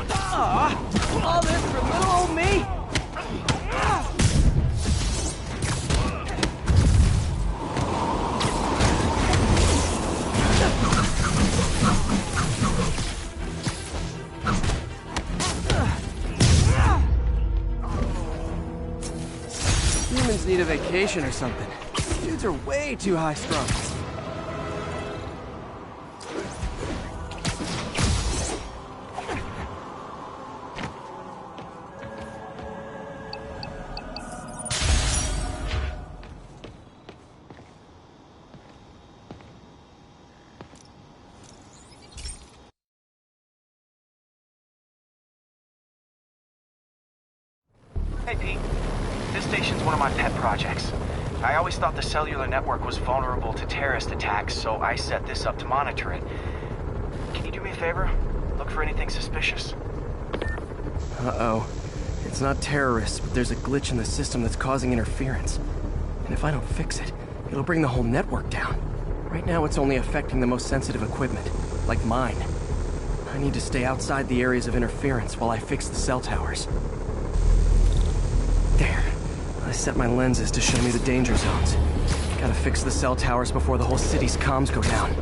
All this for little old me? Humans need a vacation or something. Dudes are way too high-strung. Hey, Pete. This station's one of my pet projects. I always thought the cellular network was vulnerable to terrorist attacks, so I set this up to monitor it. Can you do me a favor? Look for anything suspicious. Uh-oh. It's not terrorists, but there's a glitch in the system that's causing interference. And if I don't fix it, it'll bring the whole network down. Right now, it's only affecting the most sensitive equipment, like mine. I need to stay outside the areas of interference while I fix the cell towers. There. I set my lenses to show me the danger zones. Gotta fix the cell towers before the whole city's comms go down.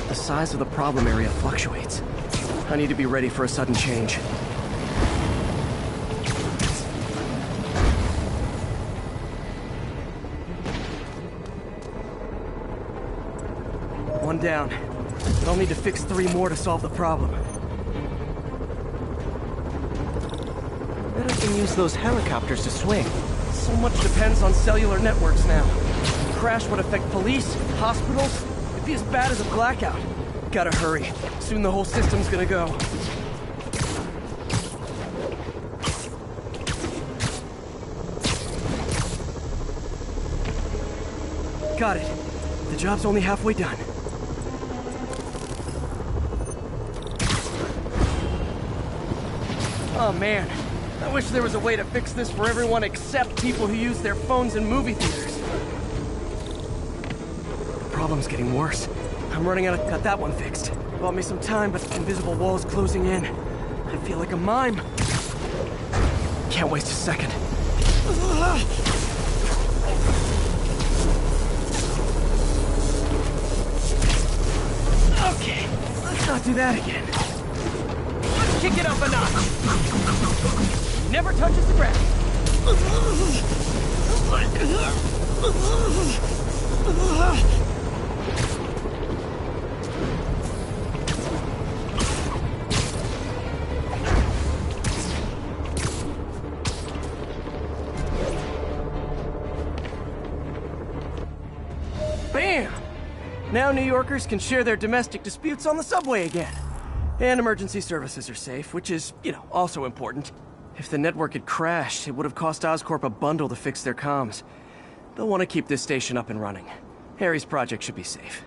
The size of the problem area fluctuates. I need to be ready for a sudden change. One down. But I'll need to fix 3 more to solve the problem. Bet I can use those helicopters to swing. So much depends on cellular networks now. A crash would affect police, hospitals. It'd be as bad as a blackout. Gotta hurry. Soon the whole system's gonna go. Got it. The job's only halfway done. Oh man. I wish there was a way to fix this for everyone except people who use their phones in movie theaters. The problem's getting worse. I'm running out of... Got that one fixed. Bought me some time, but the invisible wall's closing in. I feel like a mime. Can't waste a second. Okay, let's not do that again. Let's kick it up a notch. Never touches the ground. Bam! Now New Yorkers can share their domestic disputes on the subway again. And emergency services are safe, which is, also important. If the network had crashed, it would have cost Oscorp a bundle to fix their comms. They'll want to keep this station up and running. Harry's project should be safe.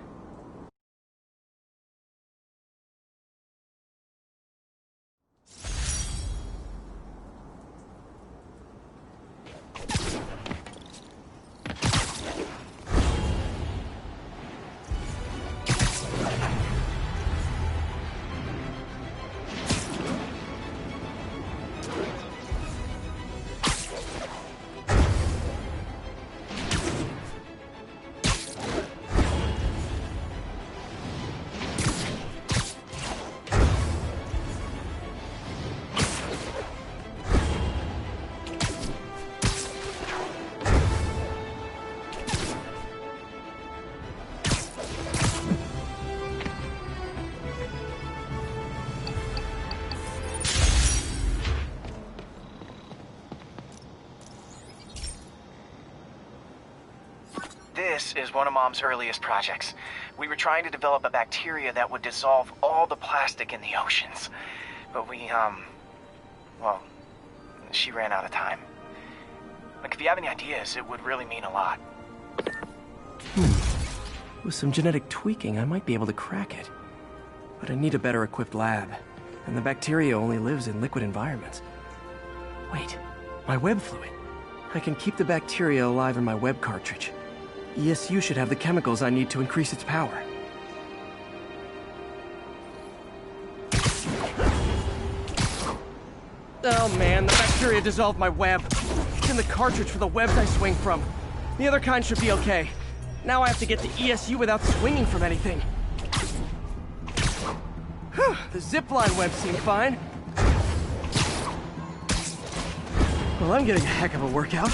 This is one of Mom's earliest projects. We were trying to develop a bacteria that would dissolve all the plastic in the oceans. But well, she ran out of time. Like, if you have any ideas, it would really mean a lot. With some genetic tweaking, I might be able to crack it. But I need a better equipped lab. And the bacteria only lives in liquid environments. Wait, my web fluid. I can keep the bacteria alive in my web cartridge. ESU should have the chemicals I need to increase its power. Oh man, the bacteria dissolved my web. It's in the cartridge for the webs I swing from. The other kind should be okay. Now I have to get to ESU without swinging from anything. The zipline webs seem fine. Well, I'm getting a heck of a workout.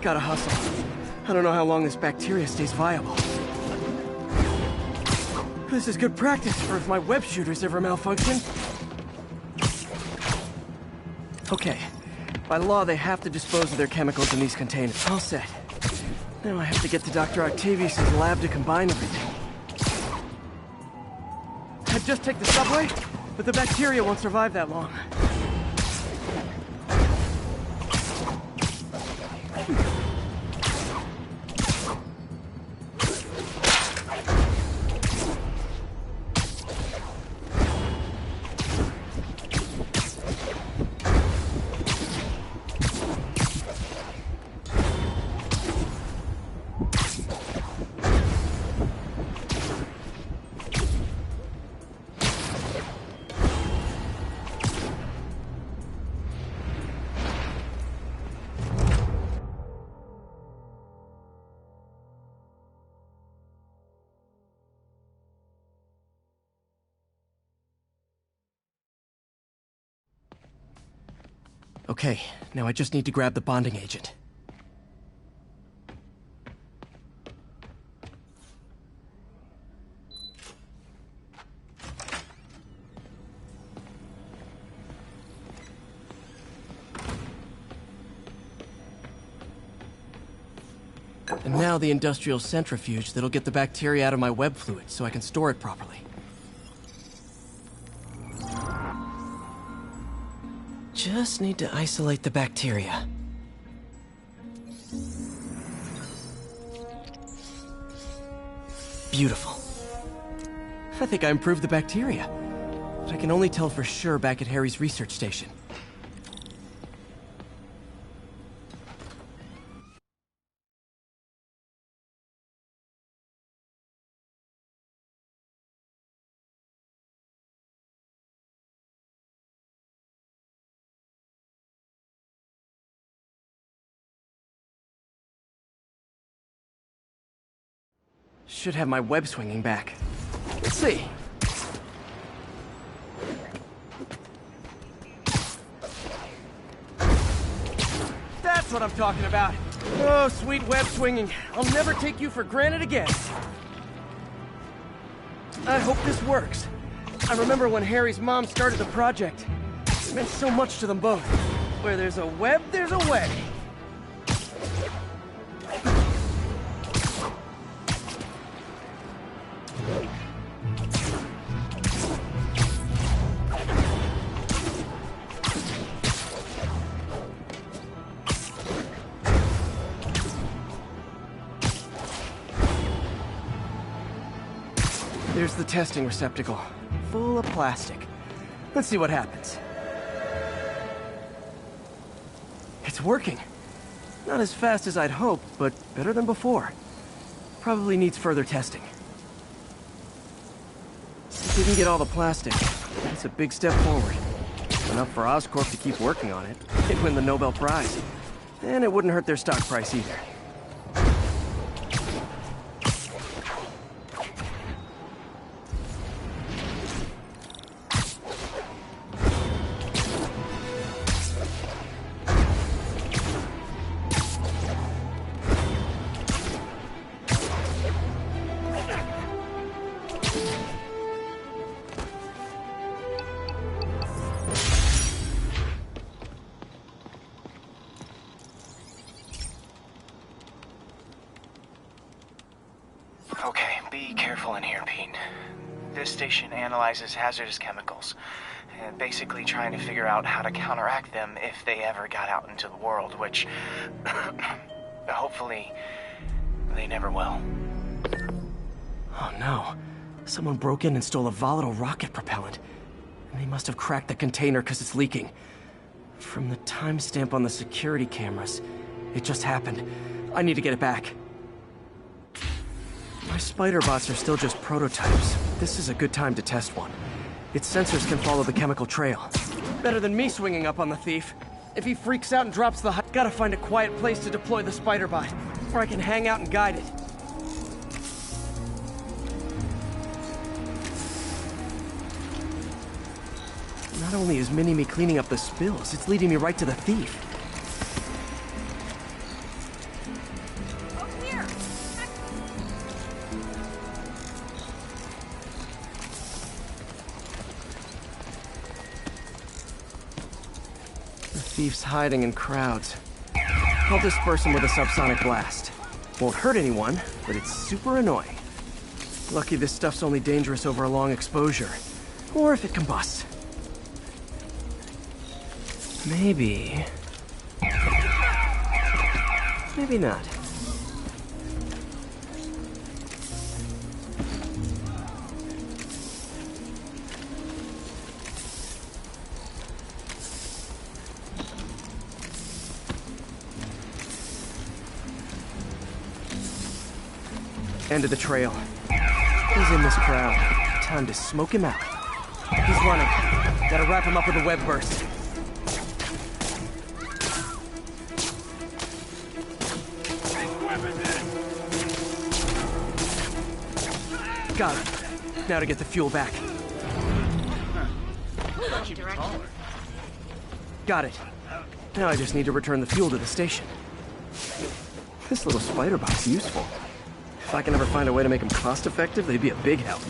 Gotta hustle. I don't know how long this bacteria stays viable. This is good practice for if my web shooters ever malfunction. Okay. By law, they have to dispose of their chemicals in these containers. All set. Now I have to get to Dr. Octavius' lab to combine everything. I'd just take the subway, but the bacteria won't survive that long. Okay, now I just need to grab the bonding agent. And now the industrial centrifuge that'll get the bacteria out of my web fluid so I can store it properly. Just need to isolate the bacteria. Beautiful. I think I improved the bacteria, but I can only tell for sure back at Harry's research station. Should have my web swinging back. Let's see. That's what I'm talking about. Oh, sweet web swinging. I'll never take you for granted again. I hope this works. I remember when Harry's mom started the project. It meant so much to them both. Where there's a web, there's a way. There's the testing receptacle, full of plastic. Let's see what happens. It's working. Not as fast as I'd hoped, but better than before. Probably needs further testing. If we can get all the plastic, that's a big step forward. Enough for Oscorp to keep working on it. They'd win the Nobel Prize. And it wouldn't hurt their stock price either. Okay, be careful in here, Pete. This station analyzes hazardous chemicals, and basically trying to figure out how to counteract them if they ever got out into the world, which hopefully they never will. Oh no. Someone broke in and stole a volatile rocket propellant. And they must have cracked the container because it's leaking. From the timestamp on the security cameras, it just happened. I need to get it back. My spider bots are still just prototypes. This is a good time to test one. Its sensors can follow the chemical trail. Better than me swinging up on the thief. If he freaks out and drops the gotta find a quiet place to deploy the spider bot, where I can hang out and guide it. Not only is Mini-Me cleaning up the spills, it's leading me right to the thief. Oh, here! The thief's hiding in crowds. I'll disperse him with a subsonic blast. Won't hurt anyone, but it's super annoying. Lucky this stuff's only dangerous over a long exposure. Or if it combusts. Maybe... maybe not. End of the trail. He's in this crowd. Time to smoke him out. He's running. Gotta wrap him up with a web burst. Got it. Now to get the fuel back. Got it. Now I just need to return the fuel to the station. This little spider bot's useful. If I can ever find a way to make them cost-effective, they'd be a big help.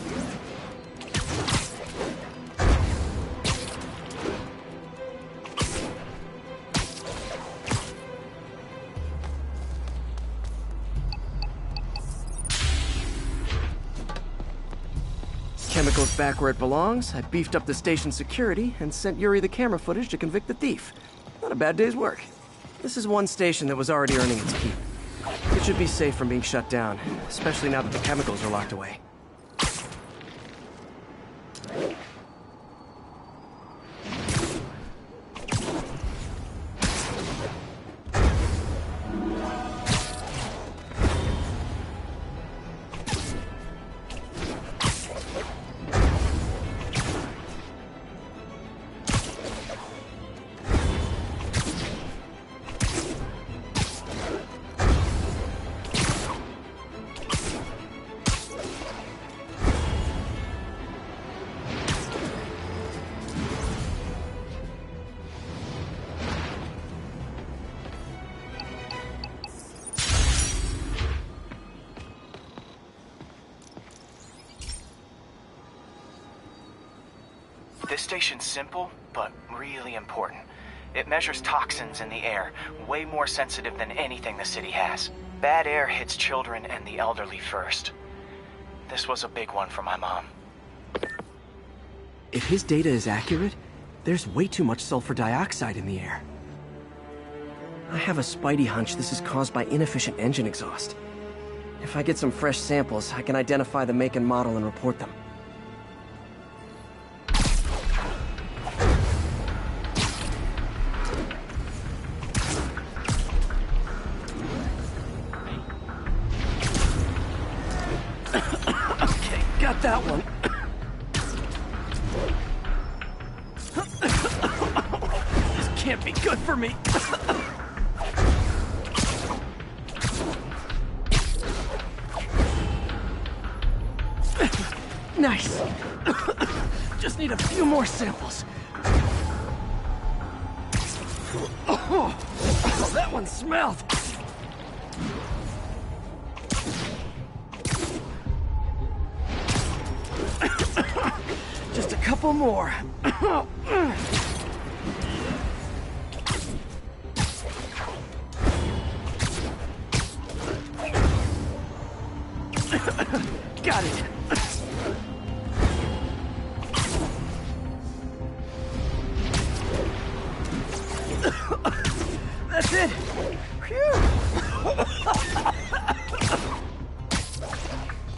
Chemicals back where it belongs. I beefed up the station security and sent Yuri the camera footage to convict the thief. Not a bad day's work. This is one station that was already earning its keep. It should be safe from being shut down, especially now that the chemicals are locked away. This station's simple, but really important. It measures toxins in the air, way more sensitive than anything the city has. Bad air hits children and the elderly first. This was a big one for my mom. If his data is accurate, there's way too much sulfur dioxide in the air. I have a spidey hunch this is caused by inefficient engine exhaust. If I get some fresh samples, I can identify the make and model and report them. Okay, got that one. This can't be good for me. Nice. Just need a few more samples. Oh, that one smelled. Just a couple more. Got it. That's it. Phew.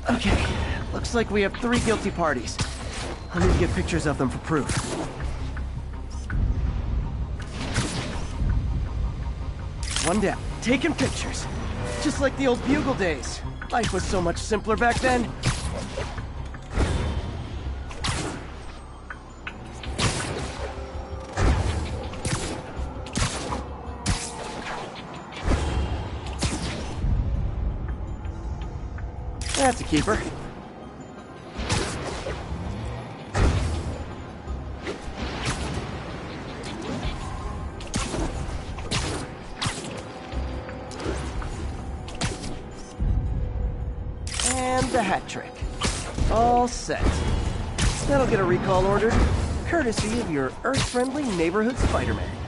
Okay, looks like we have 3 guilty parties. I'll need to get pictures of them for proof. One down. Taking pictures. Just like the old Bugle days. Life was so much simpler back then. That's a keeper. And the hat trick. All set. That'll get a recall ordered, courtesy of your Earth-friendly neighborhood Spider-Man.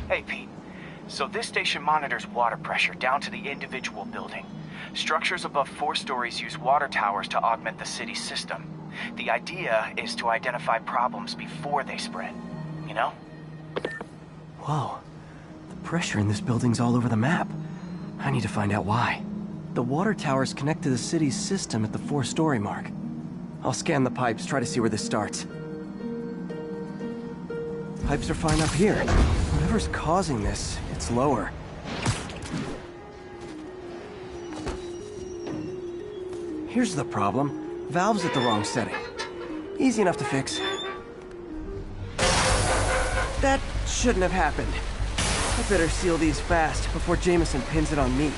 Hey, Pete. So this station monitors water pressure down to the individual building. Structures above 4 stories use water towers to augment the city's system. The idea is to identify problems before they spread, you know? Whoa. The pressure in this building's all over the map. I need to find out why. The water towers connect to the city's system at the 4-story mark. I'll scan the pipes, try to see where this starts. Pipes are fine up here. Whatever's causing this, it's lower. Here's the problem. Valve's at the wrong setting. Easy enough to fix. That shouldn't have happened. I better seal these fast before Jameson pins it on me.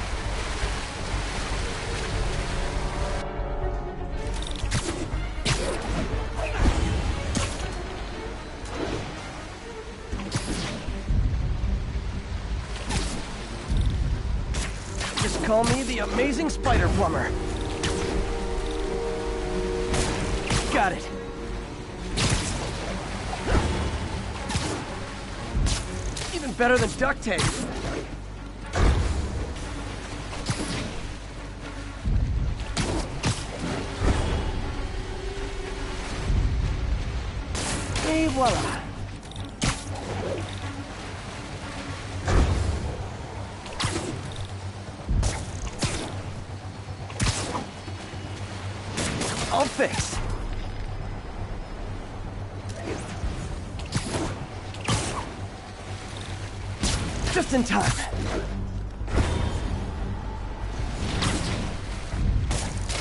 Just call me the amazing spider plumber. Got it. Even better than duct tape. Et voila. I'll fix. Just in time.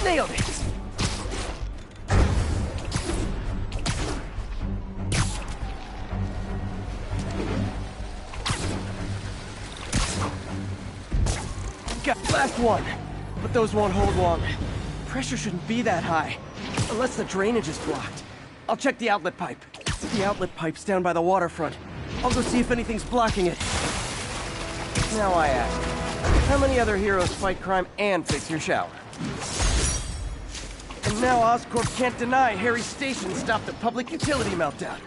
Nailed it. Got last one, but those won't hold long. Pressure shouldn't be that high, unless the drainage is blocked. I'll check the outlet pipe. The outlet pipe's down by the waterfront. I'll go see if anything's blocking it. Now I ask, how many other heroes fight crime and fix your shower? And now Oscorp can't deny Harry's station stopped a public utility meltdown.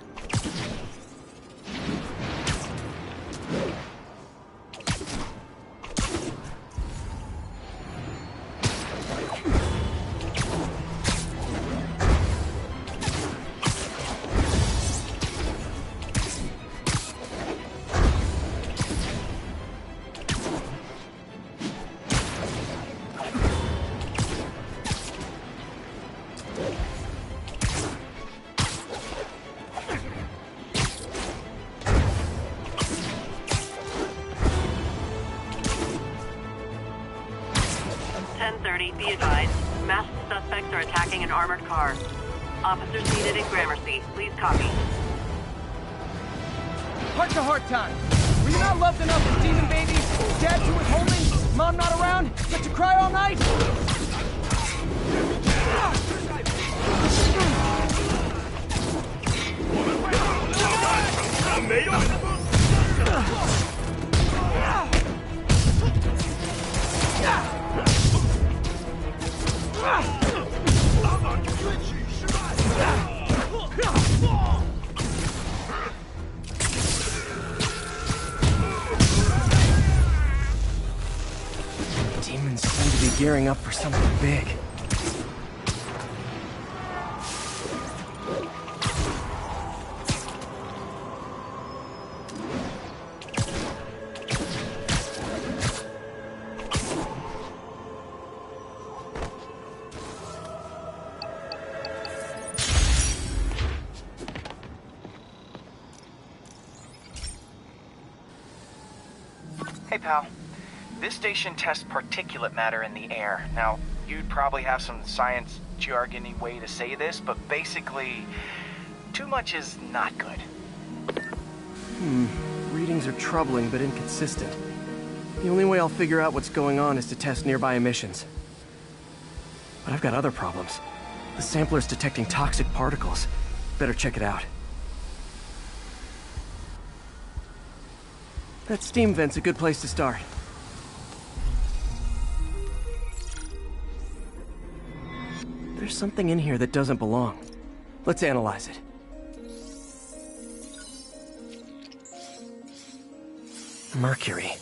Be advised, masked suspects are attacking an armored car. Officers needed in Gramercy. Please copy. Heart-to-heart time. Were you not loved enough as demon babies? Dad too withholding? Mom not around? Let you cry all night? gearing up for something big. Hey, pal. This station tests particulate matter in the air. Now, you'd probably have some science jargony way to say this, but basically, too much is not good. Readings are troubling but inconsistent. The only way I'll figure out what's going on is to test nearby emissions. But I've got other problems. The sampler's detecting toxic particles. Better check it out. That steam vent's a good place to start. There's something in here that doesn't belong. Let's analyze it. Mercury.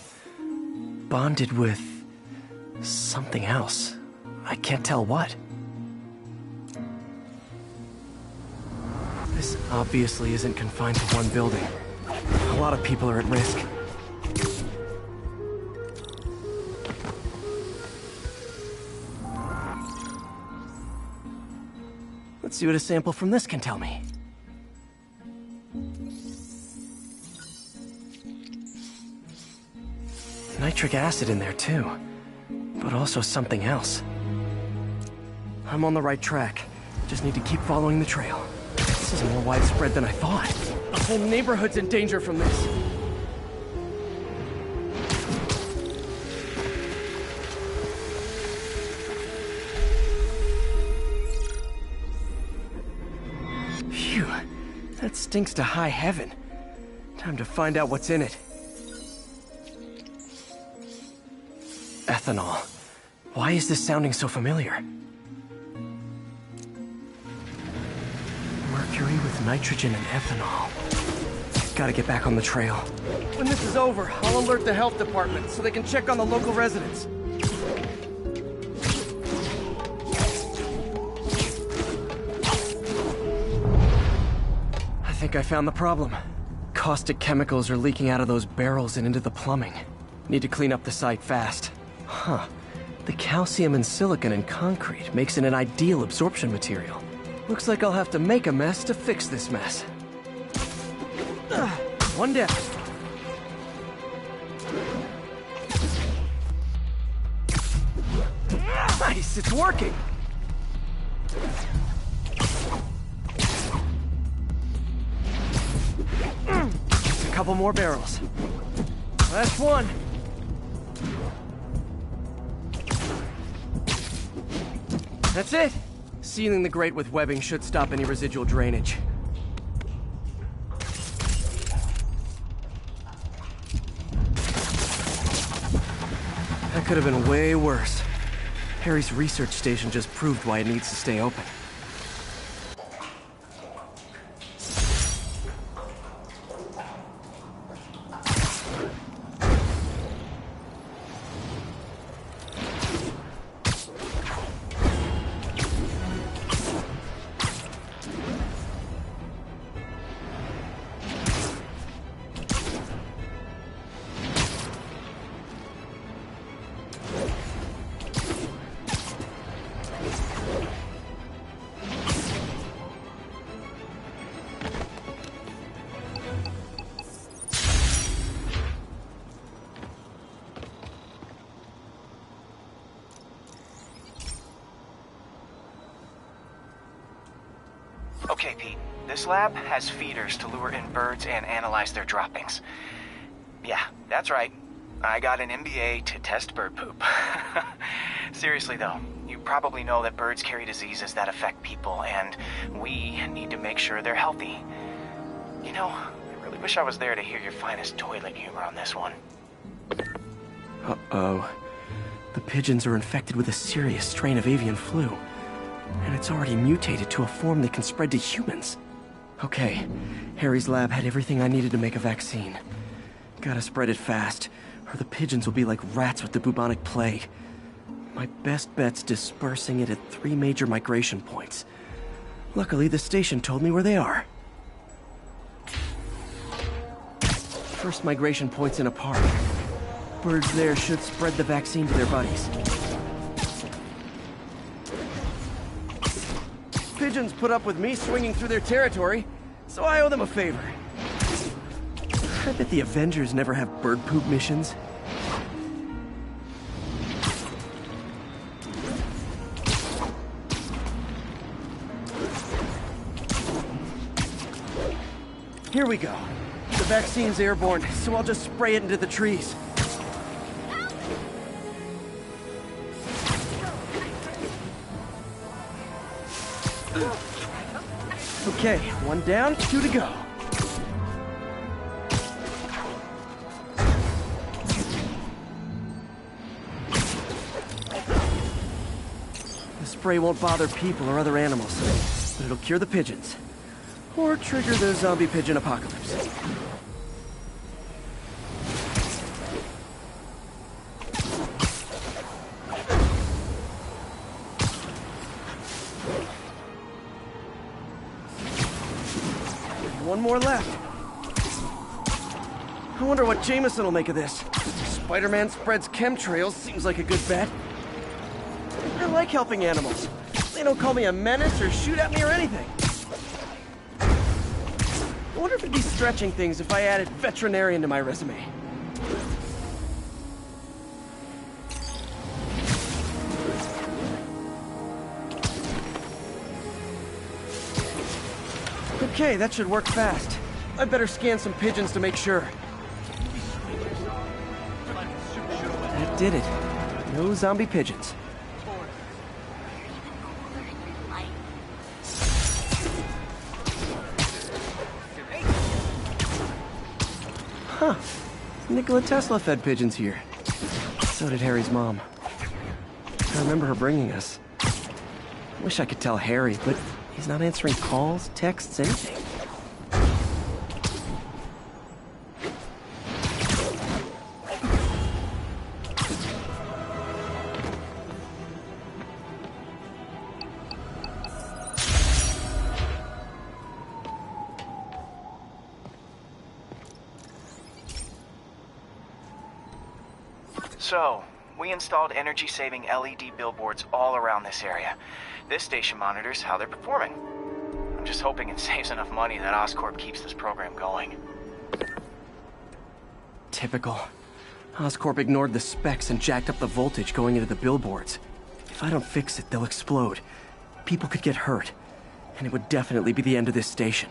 Bonded with something else. I can't tell what. This obviously isn't confined to one building. A lot of people are at risk. Let's see what a sample from this can tell me. Nitric acid in there too, but also something else. I'm on the right track. Just need to keep following the trail. This is more widespread than I thought. The whole neighborhood's in danger from this. Phew, that stinks to high heaven. Time to find out what's in it. Ethanol. Why is this sounding so familiar? Mercury with nitrogen and ethanol. Gotta get back on the trail. When this is over, I'll alert the health department so they can check on the local residents. I think I found the problem. Caustic chemicals are leaking out of those barrels and into the plumbing. Need to clean up the site fast. Huh. The calcium and silicon in concrete makes it an ideal absorption material. Looks like I'll have to make a mess to fix this mess. One down. Nice, it's working! Just a couple more barrels. Last one. That's it. Sealing the grate with webbing should stop any residual drainage. That could have been way worse. Harry's research station just proved why it needs to stay open. Okay, Pete. This lab has feeders to lure in birds and analyze their droppings. Yeah, that's right. I got an MBA to test bird poop. Seriously though, you probably know that birds carry diseases that affect people, and we need to make sure they're healthy. You know, I really wish I was there to hear your finest toilet humor on this one. Uh-oh. The pigeons are infected with a serious strain of avian flu. And it's already mutated to a form that can spread to humans. Okay, Harry's lab had everything I needed to make a vaccine. Gotta spread it fast, or the pigeons will be like rats with the bubonic plague. My best bet's dispersing it at 3 major migration points. Luckily, the station told me where they are. First migration point's in a park. Birds there should spread the vaccine to their buddies. Pigeons put up with me swinging through their territory, so I owe them a favor. I bet the Avengers never have bird poop missions. Here we go. The vaccine's airborne, so I'll just spray it into the trees. Okay, 1 down, 2 to go. The spray won't bother people or other animals, but it'll cure the pigeons. Or trigger the zombie pigeon apocalypse. One more left. I wonder what Jameson will make of this. Spider-Man spreads chemtrails, seems like a good bet. I like helping animals. They don't call me a menace or shoot at me or anything. I wonder if it'd be stretching things if I added veterinarian to my resume. Okay, that should work fast. I'd better scan some pigeons to make sure. That did it. No zombie pigeons. Huh. Nikola Tesla fed pigeons here. So did Harry's mom. I remember her bringing us. Wish I could tell Harry, but he's not answering calls, texts, anything. So, we installed energy-saving LED billboards all around this area. This station monitors how they're performing. I'm just hoping it saves enough money that Oscorp keeps this program going. Typical. Oscorp ignored the specs and jacked up the voltage going into the billboards. If I don't fix it, they'll explode. People could get hurt. And it would definitely be the end of this station.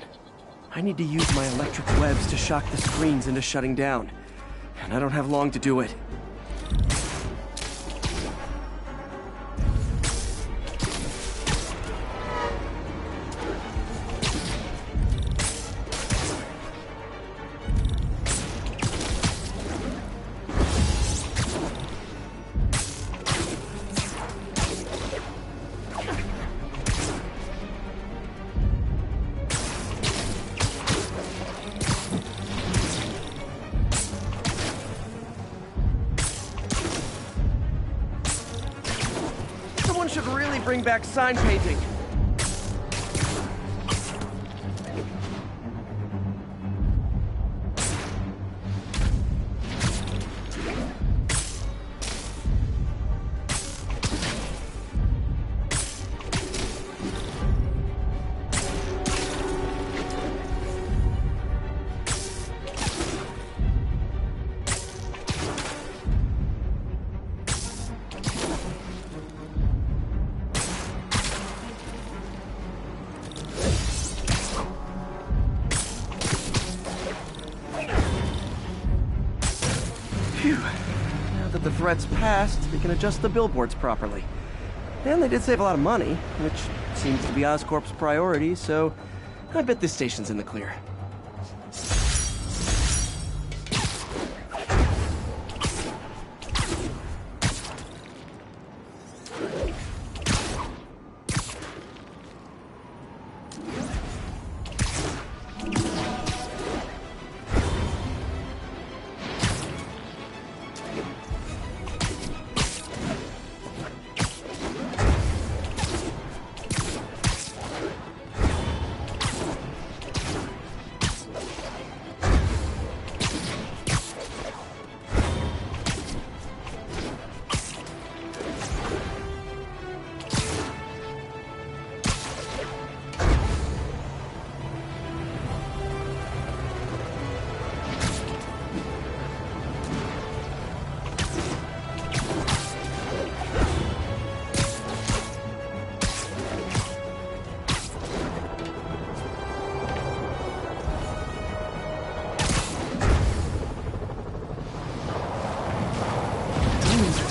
I need to use my electric webs to shock the screens into shutting down. And I don't have long to do it. Should really bring back sign painting. Phew. Now that the threat's passed, we can adjust the billboards properly. And they did save a lot of money, which seems to be Oscorp's priority, so I bet this station's in the clear.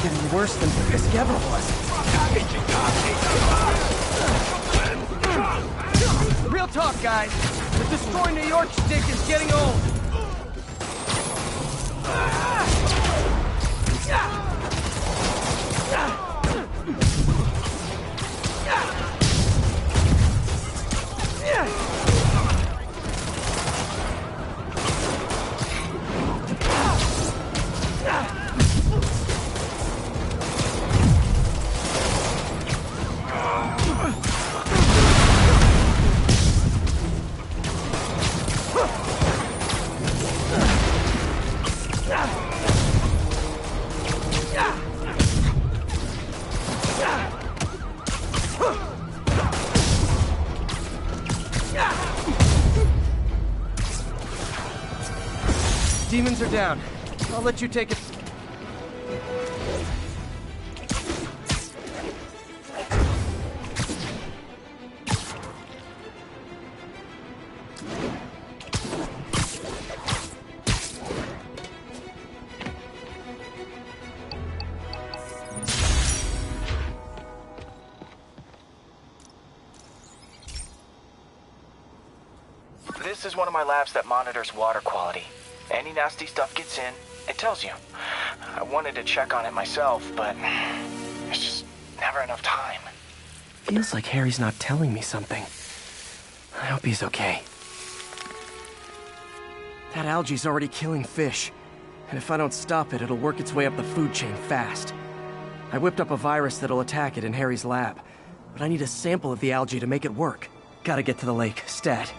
getting worse than Fisk ever was. Real talk, guys. The Destroy New York shtick is getting old. Demons are down. I'll let you take it. This is one of my labs that monitors water quality. Any nasty stuff gets in, it tells you. I wanted to check on it myself, but there's just never enough time. Feels like Harry's not telling me something. I hope he's okay. That algae's already killing fish. And if I don't stop it, it'll work its way up the food chain fast. I whipped up a virus that'll attack it in Harry's lab. But I need a sample of the algae to make it work. Gotta get to the lake, stat.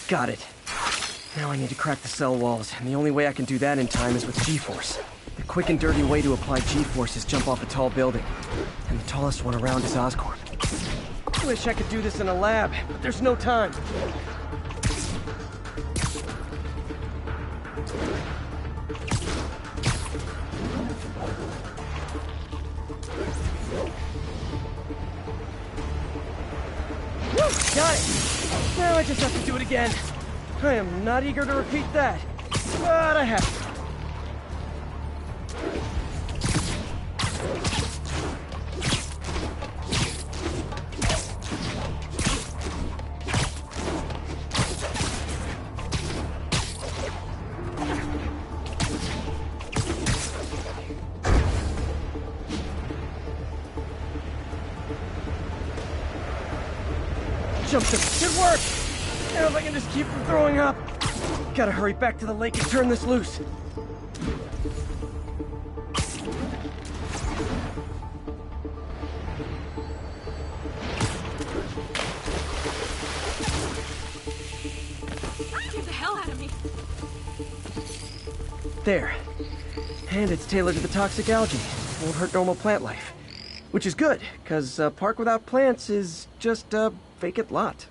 Got it. Now I need to crack the cell walls, and the only way I can do that in time is with G-Force. The quick and dirty way to apply G-Force is jump off a tall building. And the tallest one around is Oscorp. Wish I could do this in a lab, but there's no time. Woo! Got it! Now I just have to do it again. I am not eager to repeat that, but I have to. Jumped it. Good work! Now if I can just keep from throwing up. Gotta hurry back to the lake and turn this loose. Get the hell out of me! There. And it's tailored to the toxic algae. Won't hurt normal plant life. Which is good, because a park without plants is just a vacant lot.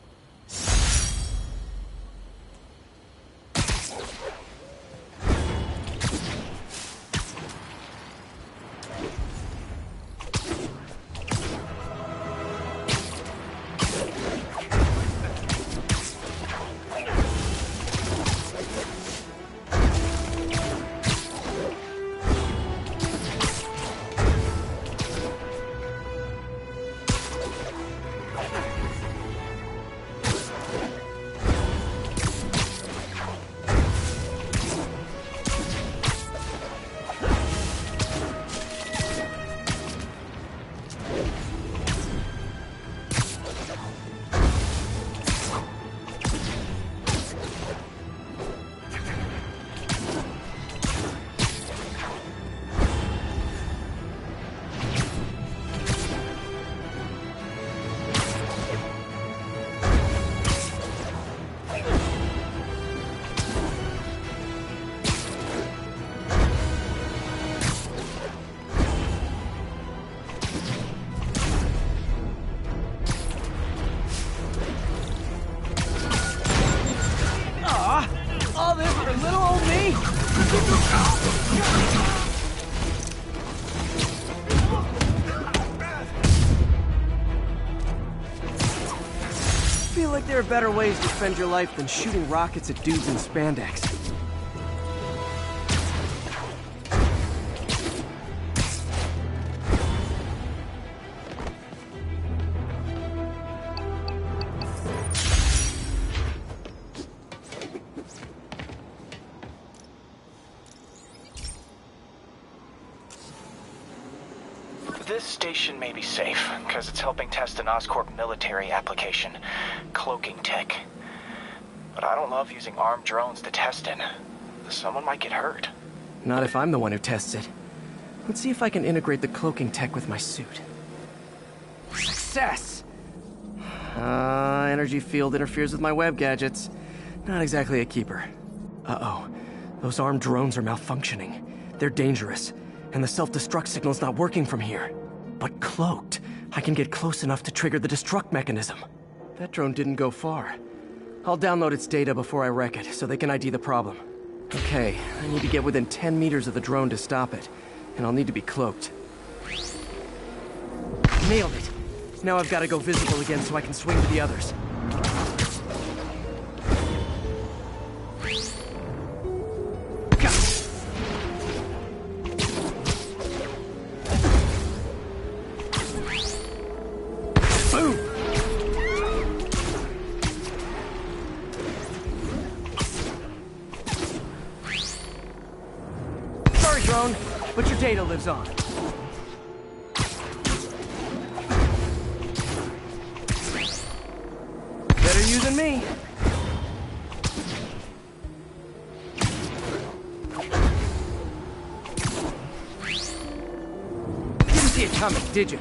All this for little old me? are better ways to spend your life than shooting rockets at dudes in spandex. This station may be safe, because it's helping test an Oscorp military application, cloaking tech. But I don't love using armed drones to test it. Someone might get hurt. Not if I'm the one who tests it. Let's see if I can integrate the cloaking tech with my suit. Success! Energy field interferes with my web gadgets. Not exactly a keeper. Uh-oh. Those armed drones are malfunctioning. They're dangerous, and the self-destruct signal's not working from here. But cloaked, I can get close enough to trigger the destruct mechanism. That drone didn't go far. I'll download its data before I wreck it, so they can ID the problem. Okay, I need to get within 10 meters of the drone to stop it, and I'll need to be cloaked. Nailed it! Now I've got to go visible again so I can swing to the others. Drone, but your data lives on. Better you than me. Didn't see it coming, did you?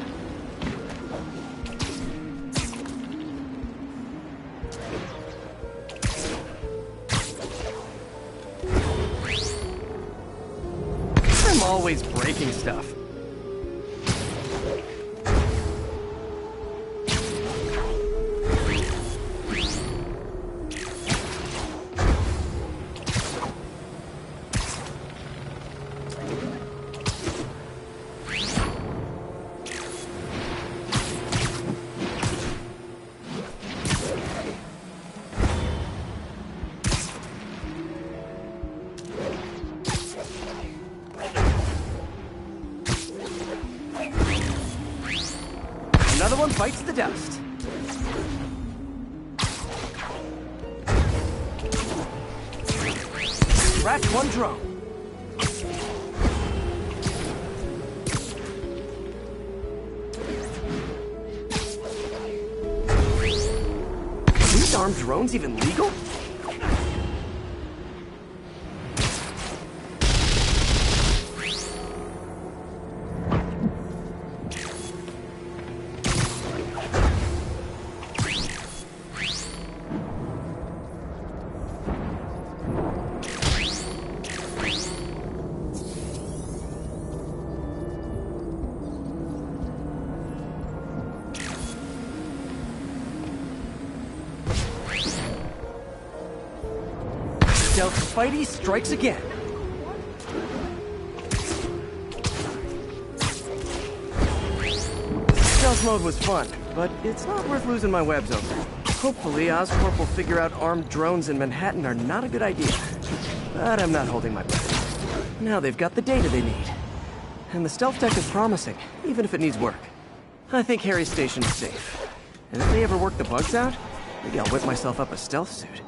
Always breaking stuff. Another one bites the dust. Scratch one drone. Are these armed drones even legal? Stealth Spidey strikes again. Stealth mode was fun, but it's not worth losing my webs over. Hopefully, Oscorp will figure out armed drones in Manhattan are not a good idea. But I'm not holding my breath. Now they've got the data they need. And the stealth tech is promising, even if it needs work. I think Harry's station is safe. And if they ever work the bugs out, maybe I'll whip myself up a stealth suit.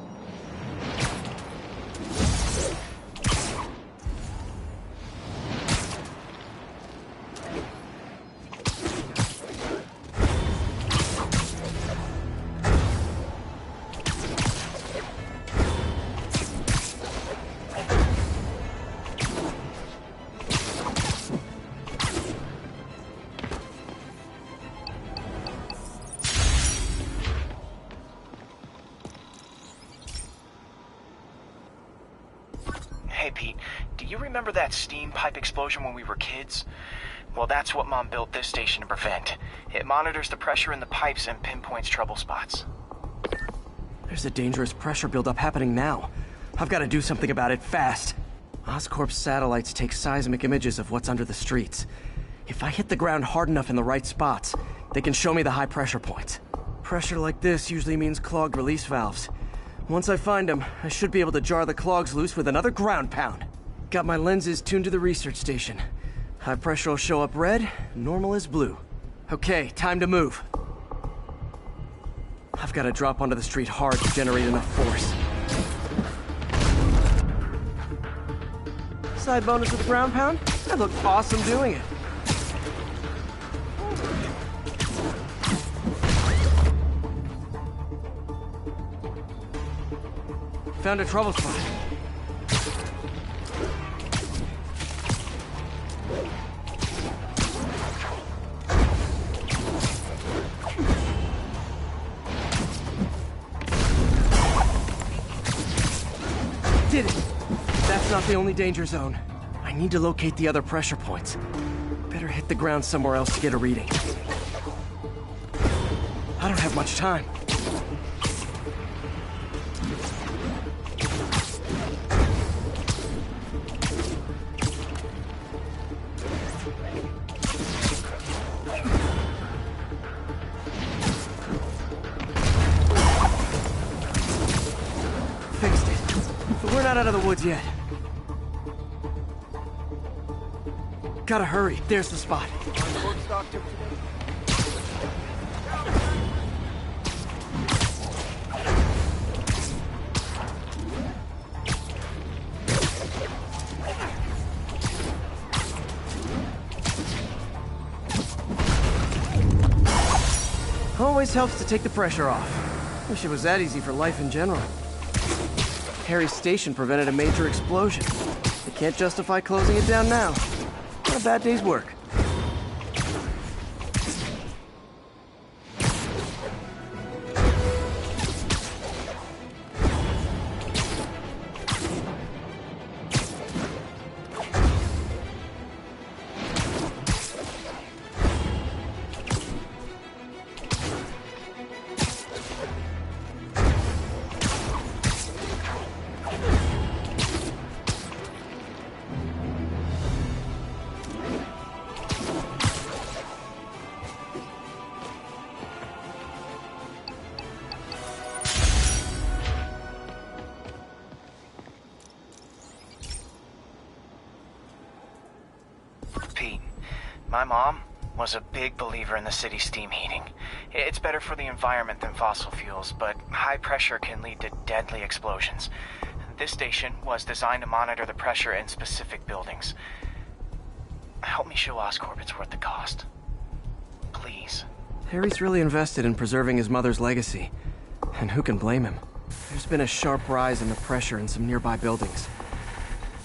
Hey, Pete, do you remember that steam pipe explosion when we were kids? Well, that's what Mom built this station to prevent. It monitors the pressure in the pipes and pinpoints trouble spots. There's a dangerous pressure buildup happening now. I've got to do something about it fast. Oscorp's satellites take seismic images of what's under the streets. If I hit the ground hard enough in the right spots, they can show me the high pressure points. Pressure like this usually means clogged release valves. Once I find them, I should be able to jar the clogs loose with another ground pound. Got my lenses tuned to the research station. High pressure will show up red, normal is blue. Okay, time to move. I've got to drop onto the street hard to generate enough force. Side bonus with the ground pound? I look awesome doing it. Found a trouble spot. Did it! That's not the only danger zone. I need to locate the other pressure points. Better hit the ground somewhere else to get a reading. I don't have much time. Fixed it. But we're not out of the woods yet. Gotta hurry. There's the spot. Always helps to take the pressure off. Wish it was that easy for life in general. Harry's station prevented a major explosion. They can't justify closing it down now. Not a bad day's work. Pete, my mom was a big believer in the city's steam heating. It's better for the environment than fossil fuels, but high pressure can lead to deadly explosions. This station was designed to monitor the pressure in specific buildings. Help me show Oscorp it's worth the cost. Please. Harry's really invested in preserving his mother's legacy. And who can blame him? There's been a sharp rise in the pressure in some nearby buildings.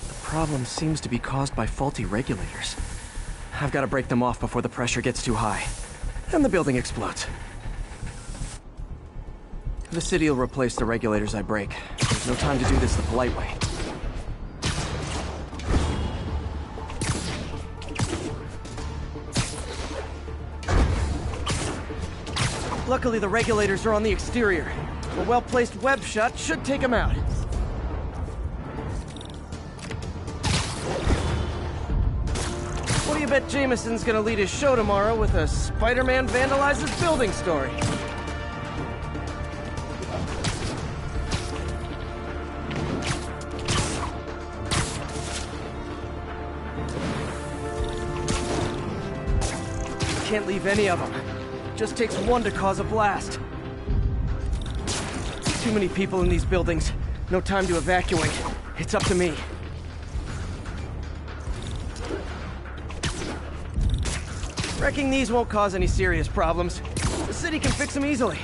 The problem seems to be caused by faulty regulators. I've got to break them off before the pressure gets too high. And the building explodes. The city will replace the regulators I break. There's no time to do this the polite way. Luckily, the regulators are on the exterior. A well-placed web shot should take them out. What do you bet Jameson's gonna lead his show tomorrow with a Spider-Man vandalizes building story? Can't leave any of them. Just takes one to cause a blast. Too many people in these buildings. No time to evacuate. It's up to me. Wrecking these won't cause any serious problems. The city can fix them easily.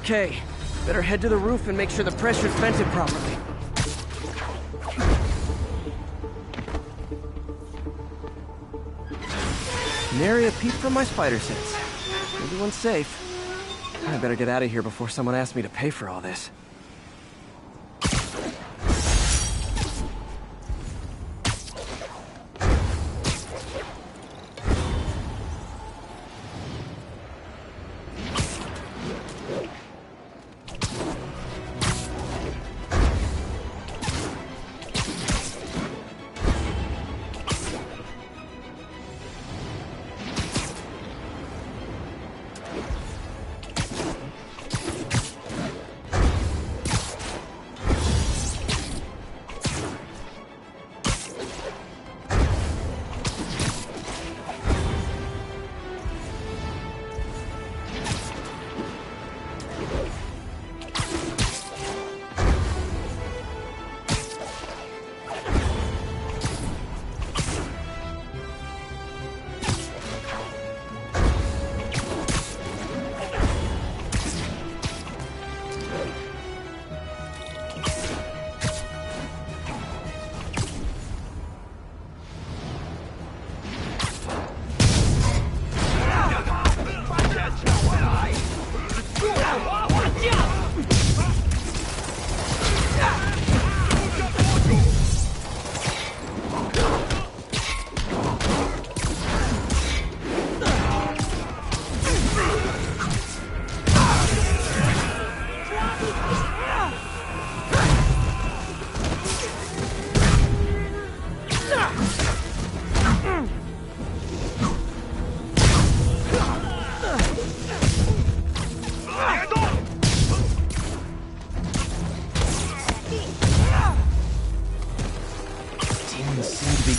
Okay, better head to the roof and make sure the pressure's vented properly. Nary a peep from my spider sense. Everyone's safe. I better get out of here before someone asks me to pay for all this.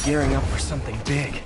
Gearing up for something big.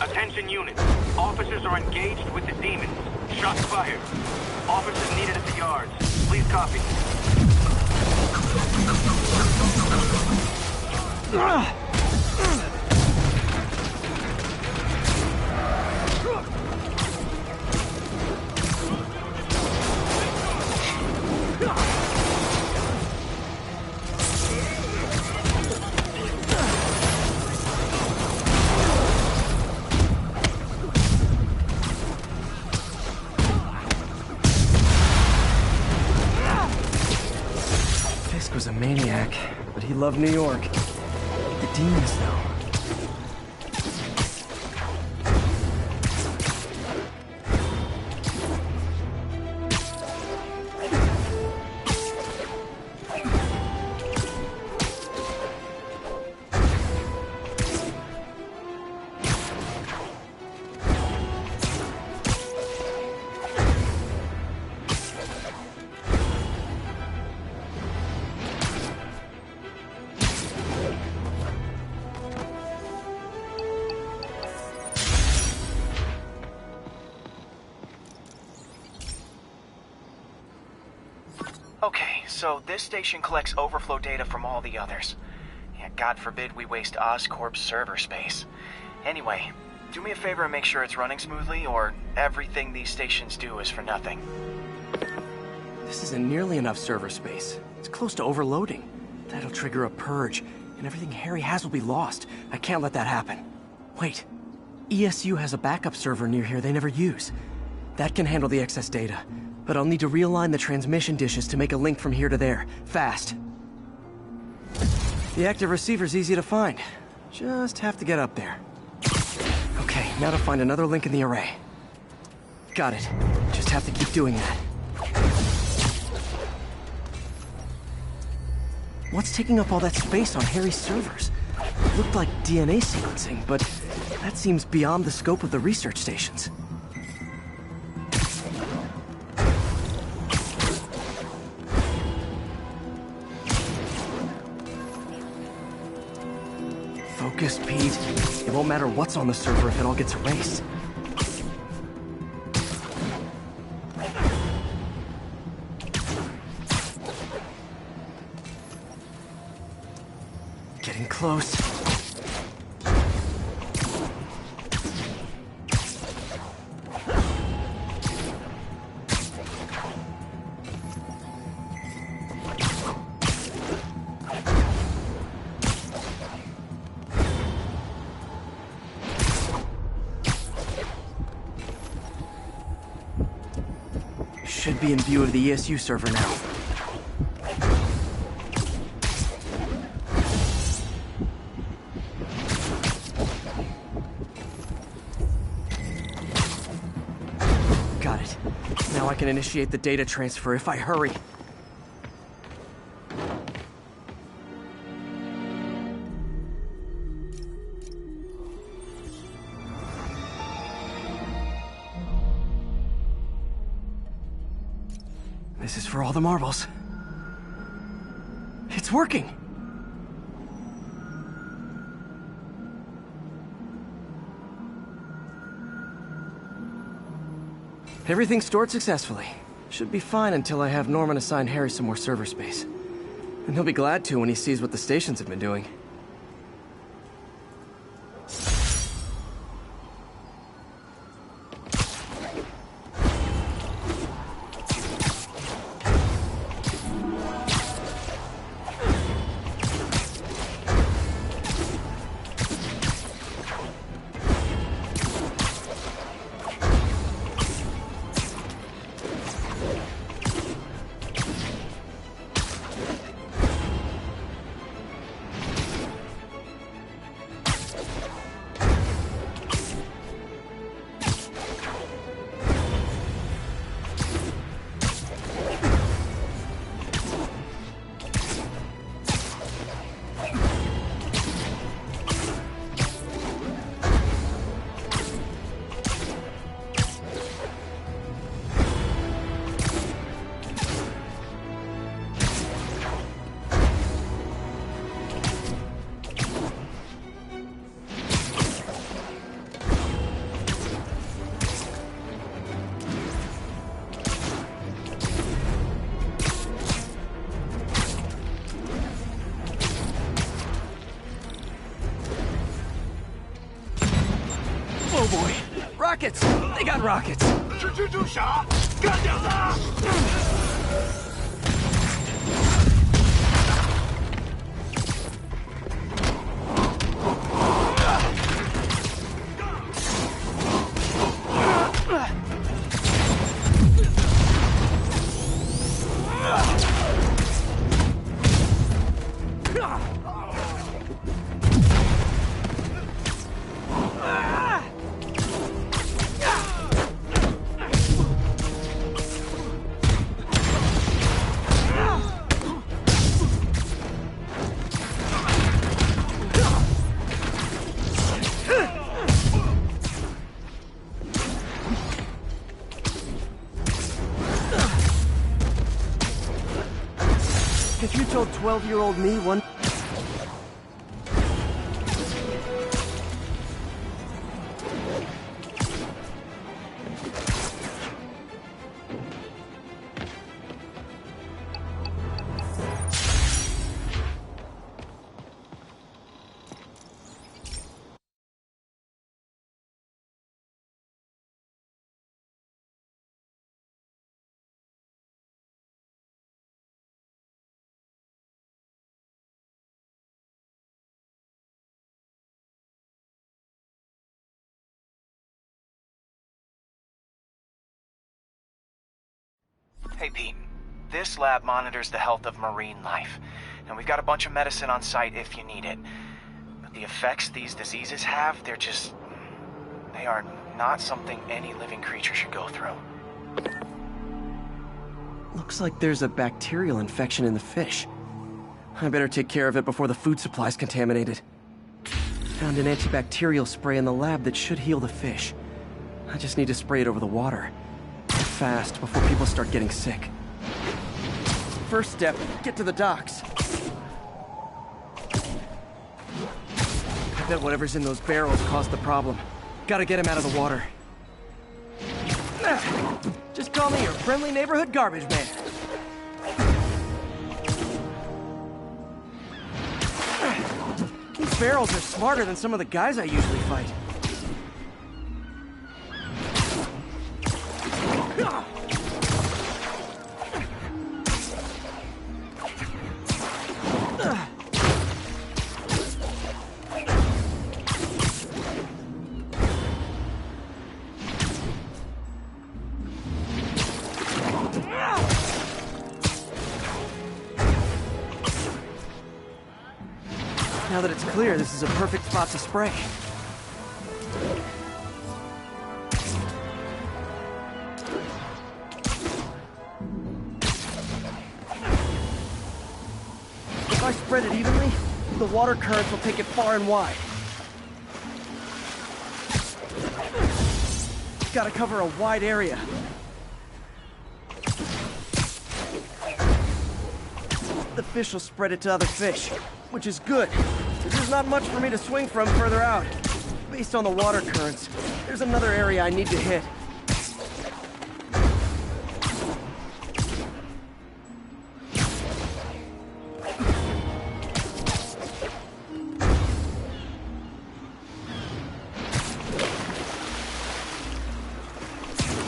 Attention units. Officers are engaged with the demons. Shots fired. Officers needed at the yards. Please copy. Was a maniac, but he loved New York. The demons, though. Okay, so this station collects overflow data from all the others. Yeah, God forbid we waste Oscorp's server space. Anyway, do me a favor and make sure it's running smoothly, or everything these stations do is for nothing. This isn't nearly enough server space. It's close to overloading. That'll trigger a purge, and everything Harry has will be lost. I can't let that happen. Wait. ESU has a backup server near here they never use. That can handle the excess data. But I'll need to realign the transmission dishes to make a link from here to there, fast. The active receiver's easy to find. Just have to get up there. Okay, now to find another link in the array. Got it. Just have to keep doing that. What's taking up all that space on Harry's servers? It looked like DNA sequencing, but that seems beyond the scope of the research stations. Focus, Pete. It won't matter what's on the server if it all gets erased. Getting close. Should be in view of the ESU server now. Got it. Now I can initiate the data transfer if I hurry. This is for all the marbles. It's working! Everything stored successfully. Should be fine until I have Norman assign Harry some more server space. And he'll be glad to when he sees what the stations have been doing. Oh boy! Rockets! They got rockets! If you told 12-year-old me one... Hey, Pete. This lab monitors the health of marine life, and we've got a bunch of medicine on site if you need it. But the effects these diseases have, they are not something any living creature should go through. Looks like there's a bacterial infection in the fish. I better take care of it before the food supply's contaminated. Found an antibacterial spray in the lab that should heal the fish. I just need to spray it over the water. Fast, before people start getting sick. First step, get to the docks. I bet whatever's in those barrels caused the problem. Gotta get him out of the water. Just call me your friendly neighborhood garbage man. These barrels are smarter than some of the guys I usually fight. Now that it's clear, this is a perfect spot to spray. If I spread it evenly, the water currents will take it far and wide. Gotta cover a wide area. The fish will spread it to other fish, which is good. There's not much for me to swing from further out. Based on the water currents, there's another area I need to hit.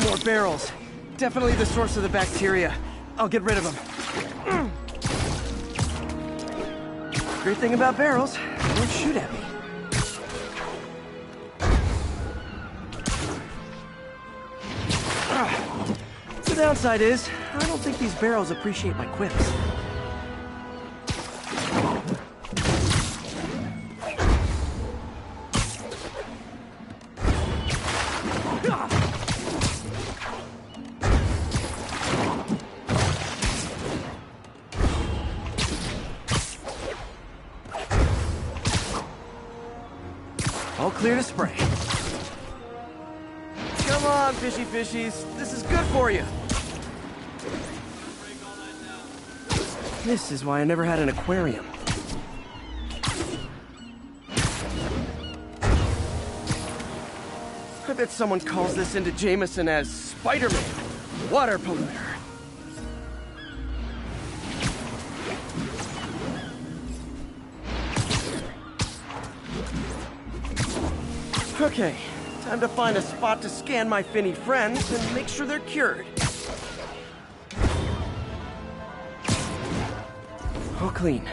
More barrels. Definitely the source of the bacteria. I'll get rid of them. Great thing about barrels, they won't shoot at me. The downside is, I don't think these barrels appreciate my quips. All clear to spray. Come on, fishy fishies. This is good for you. This is why I never had an aquarium. I bet someone calls this into Jameson as Spider-Man, water polluter. Okay, time to find a spot to scan my finny friends and make sure they're cured. All clean.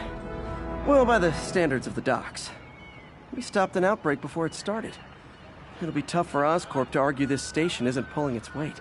Well, by the standards of the docks. We stopped an outbreak before it started. It'll be tough for Oscorp to argue this station isn't pulling its weight.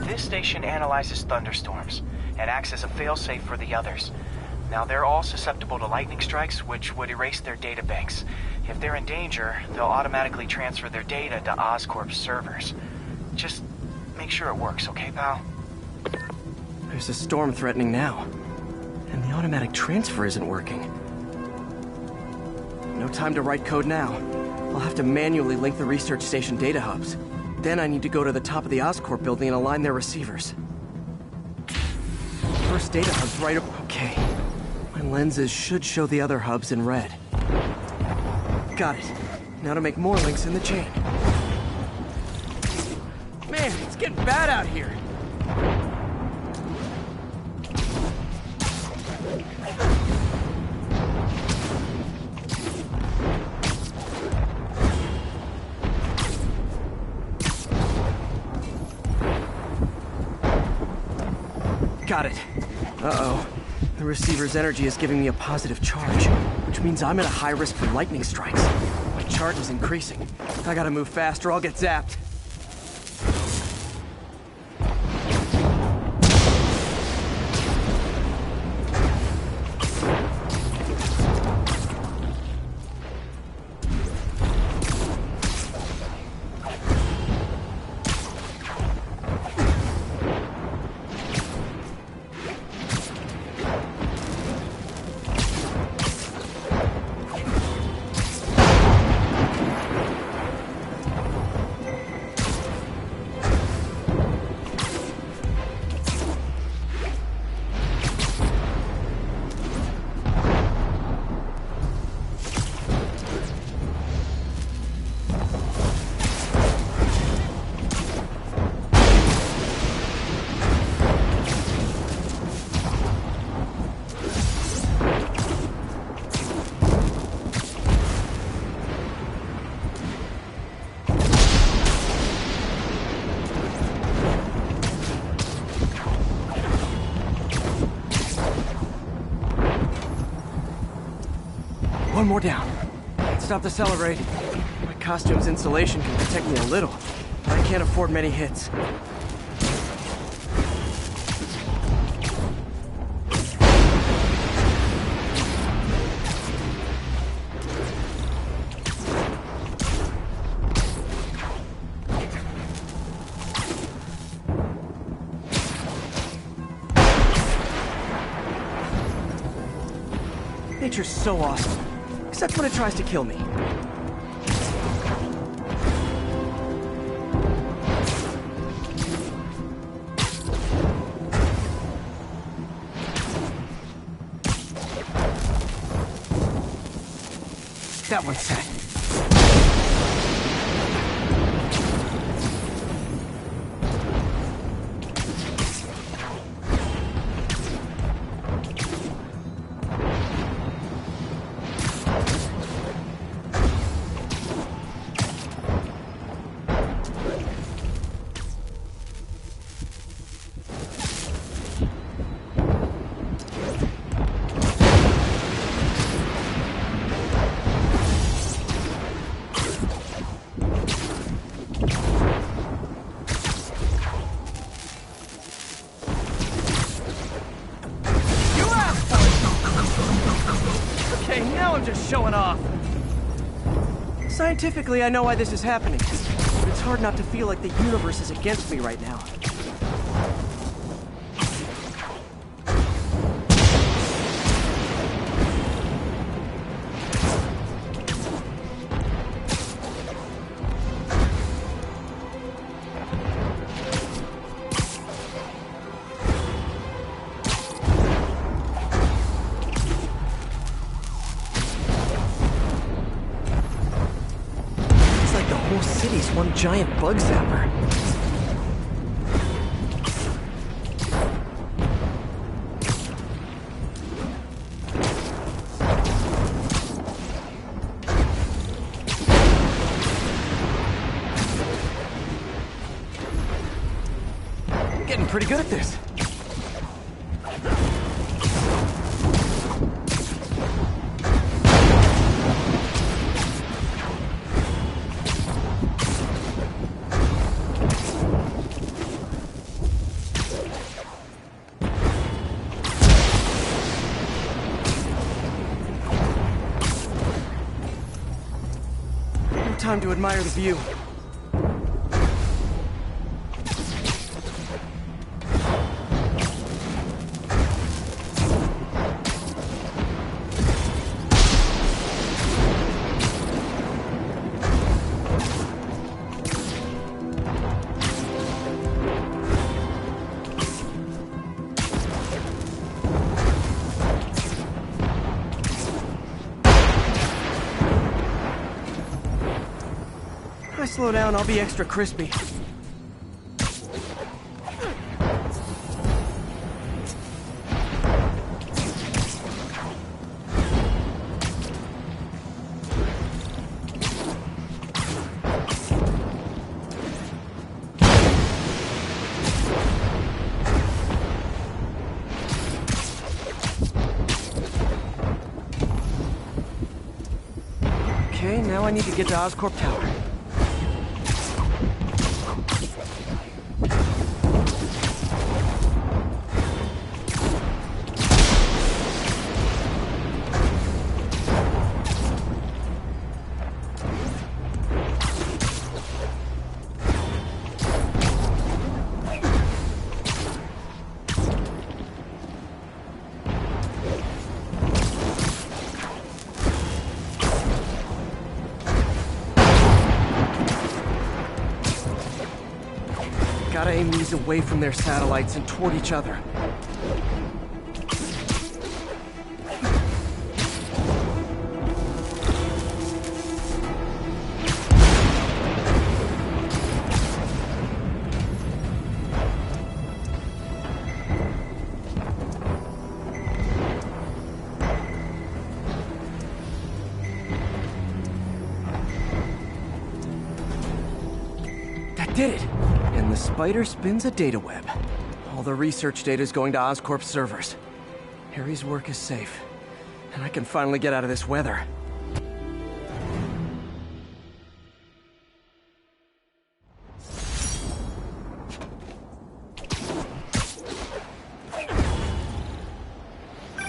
This station analyzes thunderstorms and acts as a failsafe for the others. Now, they're all susceptible to lightning strikes, which would erase their data banks. If they're in danger, they'll automatically transfer their data to Oscorp's servers. Just make sure it works, okay, pal? There's a storm threatening now, and the automatic transfer isn't working. No time to write code now. I'll have to manually link the research station data hubs. Then I need to go to the top of the Oscorp building and align their receivers. First data hub's right up. Okay. My lenses should show the other hubs in red. Got it. Now to make more links in the chain. Man, it's getting bad out here. Got it. Uh-oh. The receiver's energy is giving me a positive charge, which means I'm at a high risk for lightning strikes. My charge is increasing. I gotta move fast or I'll get zapped. One more down. Stop the celebrate. My costume's insulation can protect me a little, but I can't afford many hits. Nature's so awesome. Except when it tries to kill me. That one's set. Showing off. Scientifically, I know why this is happening, but it's hard not to feel like the universe is against me right now. One giant bug zapper. I'm getting pretty good at this. time to admire the view. If I slow down, I'll be extra crispy. Okay, now I need to get to Oscorp Tower. Gotta aim these away from their satellites and toward each other. That did it! And the spider spins a data web. All the research data is going to Oscorp's servers. Harry's work is safe, and I can finally get out of this weather.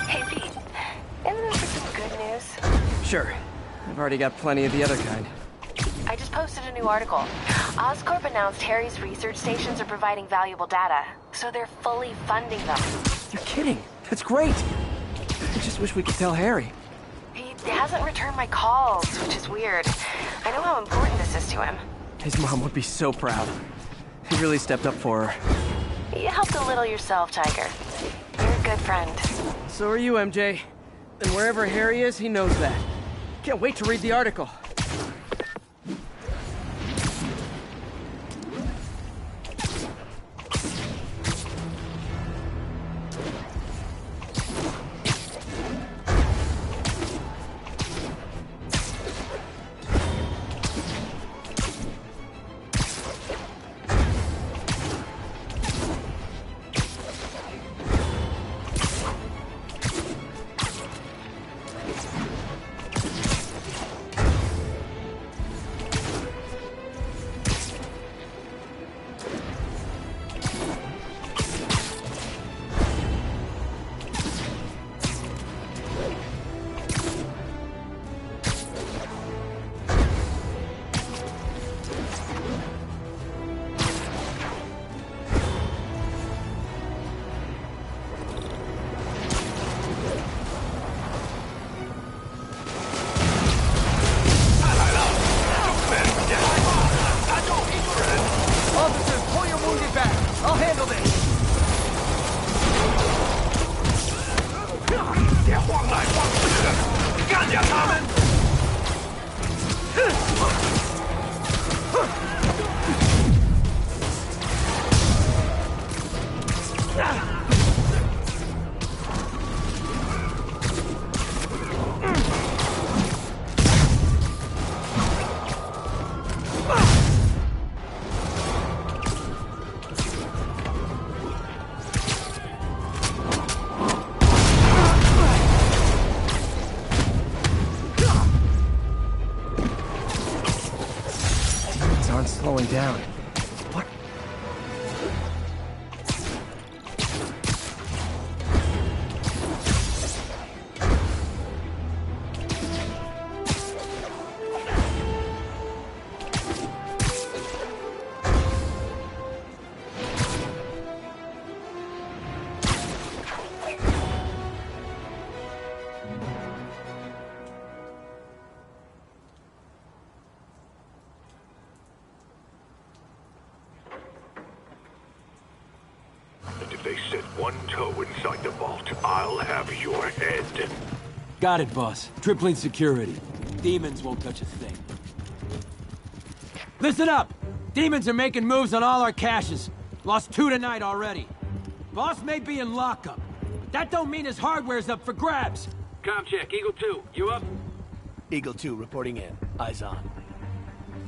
Hey Pete, isn't this for some good news? Sure. I've already got plenty of the other kind. I just posted a new article. Oscorp announced Harry's research stations are providing valuable data, so they're fully funding them. You're kidding. That's great. I just wish we could tell Harry. He hasn't returned my calls, which is weird. I know how important this is to him. His mom would be so proud. He really stepped up for her. You helped a little yourself, Tiger. You're a good friend. So are you, MJ. And wherever Harry is, he knows that. Can't wait to read the article. Slowing down. What? If they set one toe inside the vault, I'll have your head. Got it, boss. Tripling security. Demons won't touch a thing. Listen up! Demons are making moves on all our caches. Lost 2 tonight already. Boss may be in lockup, but that don't mean his hardware's up for grabs. Com check, Eagle 2, you up? Eagle 2 reporting in. Eyes on.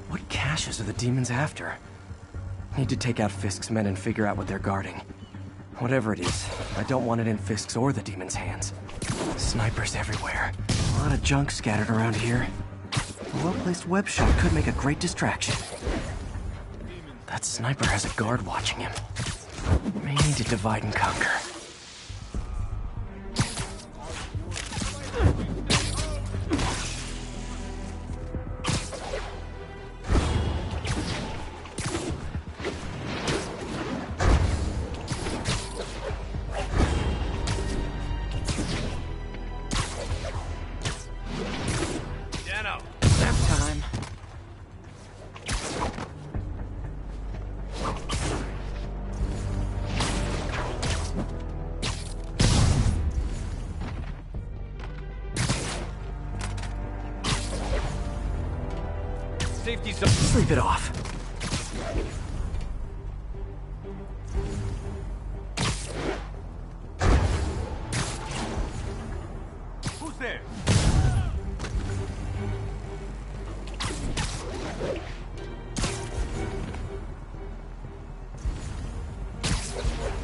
What caches are the demons after? Need to take out Fisk's men and figure out what they're guarding. Whatever it is, I don't want it in Fisk's or the demons' hands. Snipers everywhere. A lot of junk scattered around here. A well-placed web shot could make a great distraction. That sniper has a guard watching him. May need to divide and conquer. Sleep it off. Who's there?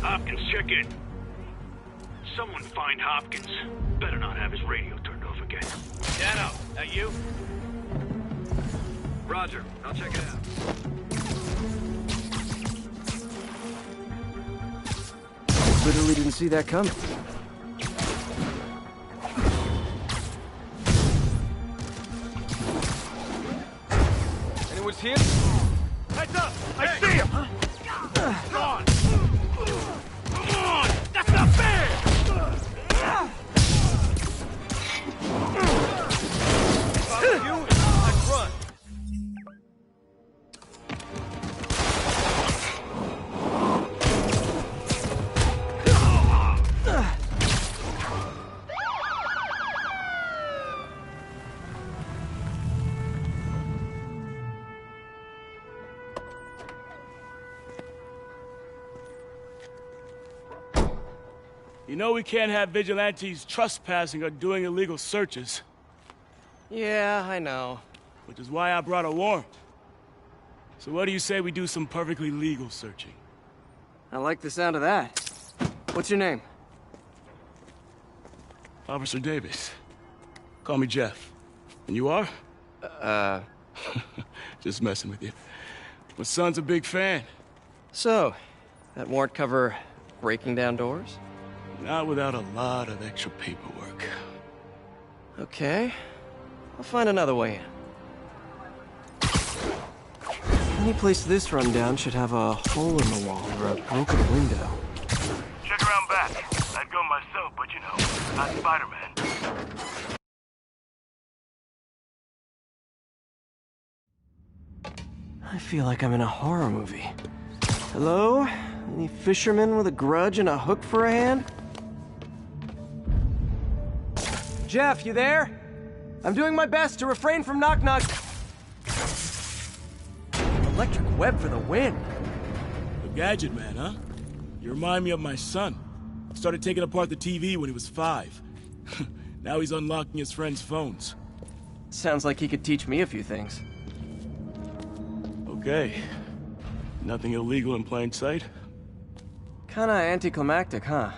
Hopkins, check in. Someone find Hopkins. Better not have his radio turned off again. Dano, that you? Roger, I'll check it out. Literally didn't see that coming. Anyone's here? Heads up! I see him! Gone! Come on! That's not fair! Follow you, let's run. You know we can't have vigilantes trespassing or doing illegal searches, Yeah, I know. which is why I brought a warrant. So what do you say we do some perfectly legal searching? I like the sound of that. What's your name? Officer Davis. Call me Jeff. And you are? Just messing with you. My son's a big fan. So, that warrant cover breaking down doors? Not without a lot of extra paperwork. Okay. I'll find another way in. Any place this rundown should have a hole in the wall or a broken window. Check around back. I'd go myself, but you know, not Spider-Man. I feel like I'm in a horror movie. Hello? Any fisherman with a grudge and a hook for a hand? Jeff, you there? I'm doing my best to refrain from knock-knock. Electric web for the win. A gadget man, huh? You remind me of my son. Started taking apart the TV when he was 5. Now he's unlocking his friends' phones. Sounds like he could teach me a few things. Okay. Nothing illegal in plain sight? Kinda anticlimactic, huh?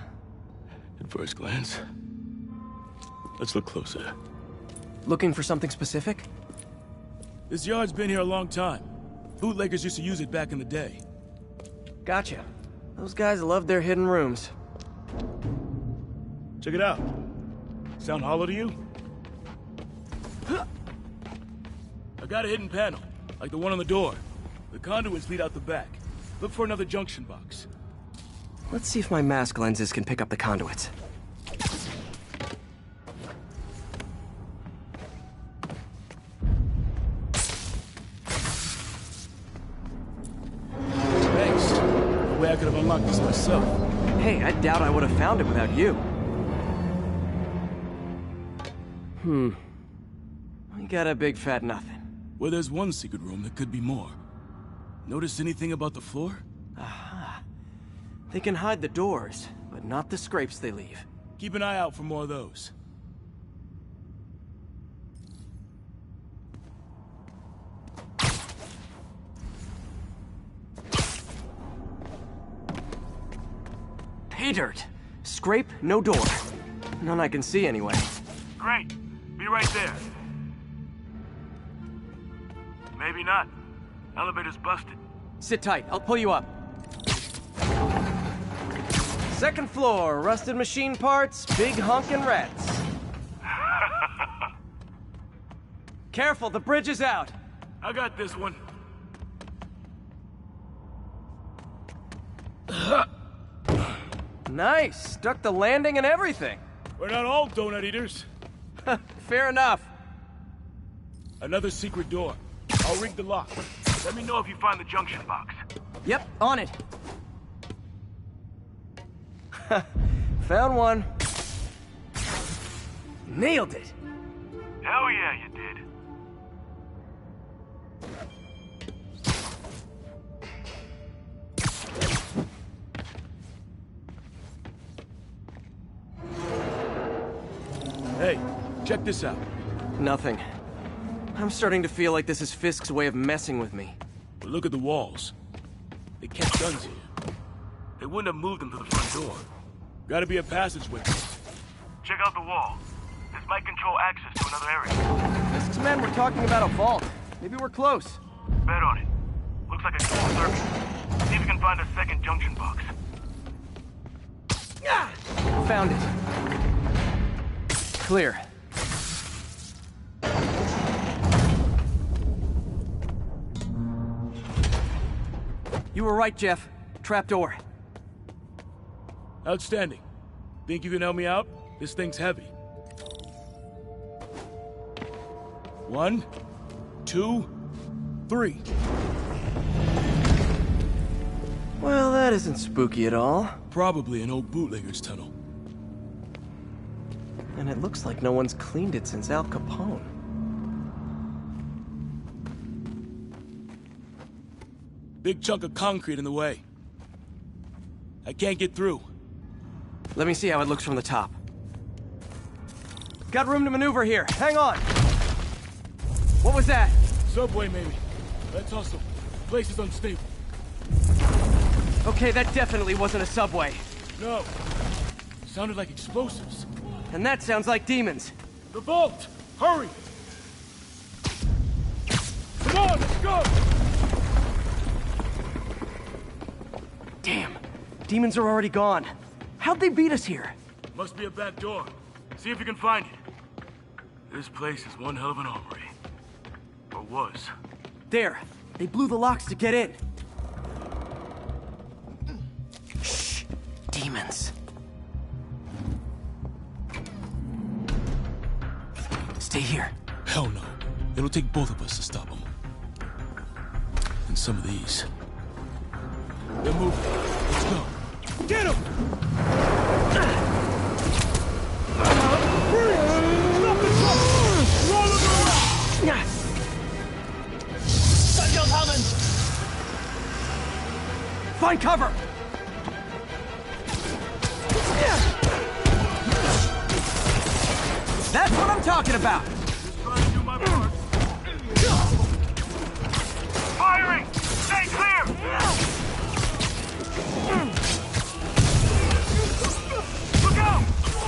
At first glance. Let's look closer. Looking for something specific? This yard's been here a long time. Bootleggers used to use it back in the day. Gotcha. Those guys love their hidden rooms. Check it out. Sound hollow to you? I got a hidden panel, like the one on the door. The conduits lead out the back. Look for another junction box. Let's see if my mask lenses can pick up the conduits. Thanks. No way I could have unlocked this myself. Hey, I doubt I would have found it without you. We got a big fat nothing. Well, there's one secret room that could be more. Notice anything about the floor? Aha. They can hide the doors, but not the scrapes they leave. Keep an eye out for more of those. Pay dirt. Scrape, no door. None I can see anyway. Great. Be right there. Maybe not. Elevator's busted. Sit tight, I'll pull you up. Second floor, rusted machine parts, big honkin' rats. Careful, the bridge is out. I got this one. Nice, stuck the landing and everything. We're not all donut eaters. Fair enough. Another secret door. I'll rig the lock. Let me know if you find the junction box. Yep, on it. Found one. Nailed it. Hell yeah, you did. Hey, check this out. Nothing. I'm starting to feel like this is Fisk's way of messing with me. But look at the walls. They kept guns here. They wouldn't have moved them to the front door. Gotta be a passageway. Check out the wall. This might control access to another area. Fisk's men were talking about a vault. Maybe we're close. Bet on it. Looks like a cool circuit. See if you can find a second junction box. Found it. Clear. You were right, Jeff. Trapdoor. Outstanding. Think you can help me out? This thing's heavy. 1, 2, 3. Well, that isn't spooky at all. Probably an old bootlegger's tunnel. And it looks like no one's cleaned it since Al Capone. Big chunk of concrete in the way. I can't get through. Let me see how it looks from the top. Got room to maneuver here. Hang on. What was that? Subway, maybe. Let's hustle. Place is unstable. Okay, that definitely wasn't a subway. No. Sounded like explosives. And that sounds like demons. The vault! Hurry! Come on, let's go! Damn. Demons are already gone. How'd they beat us here? Must be a back door. See if you can find it. This place is one hell of an armory. Or was. There. They blew the locks to get in. Shh. Demons. Stay here. Hell no. It'll take both of us to stop them. And some of these. They're moving. Let's go. Get him! Find cover! That's what I'm talking about! Just trying to do my part. Firing! Stay clear! Look out!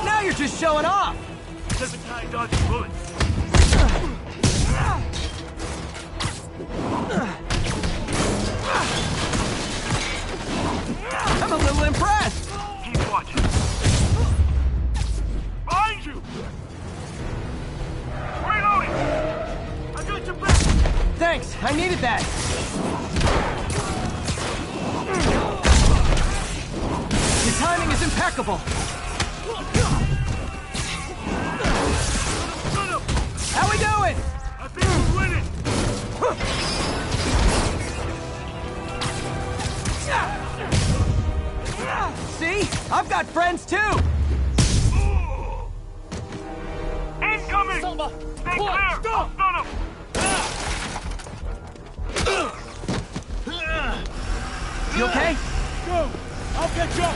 Now you're just showing off! Says the guy dodging bullets. I'm a little impressed! Keep watching. Behind you! Reloading! I got your back! Thanks, I needed that! Your timing is impeccable! How we doing? I think we're winning! See? I've got friends too! Incoming! Stay clear! Stop! Stun him! You okay? Go! I'll catch up!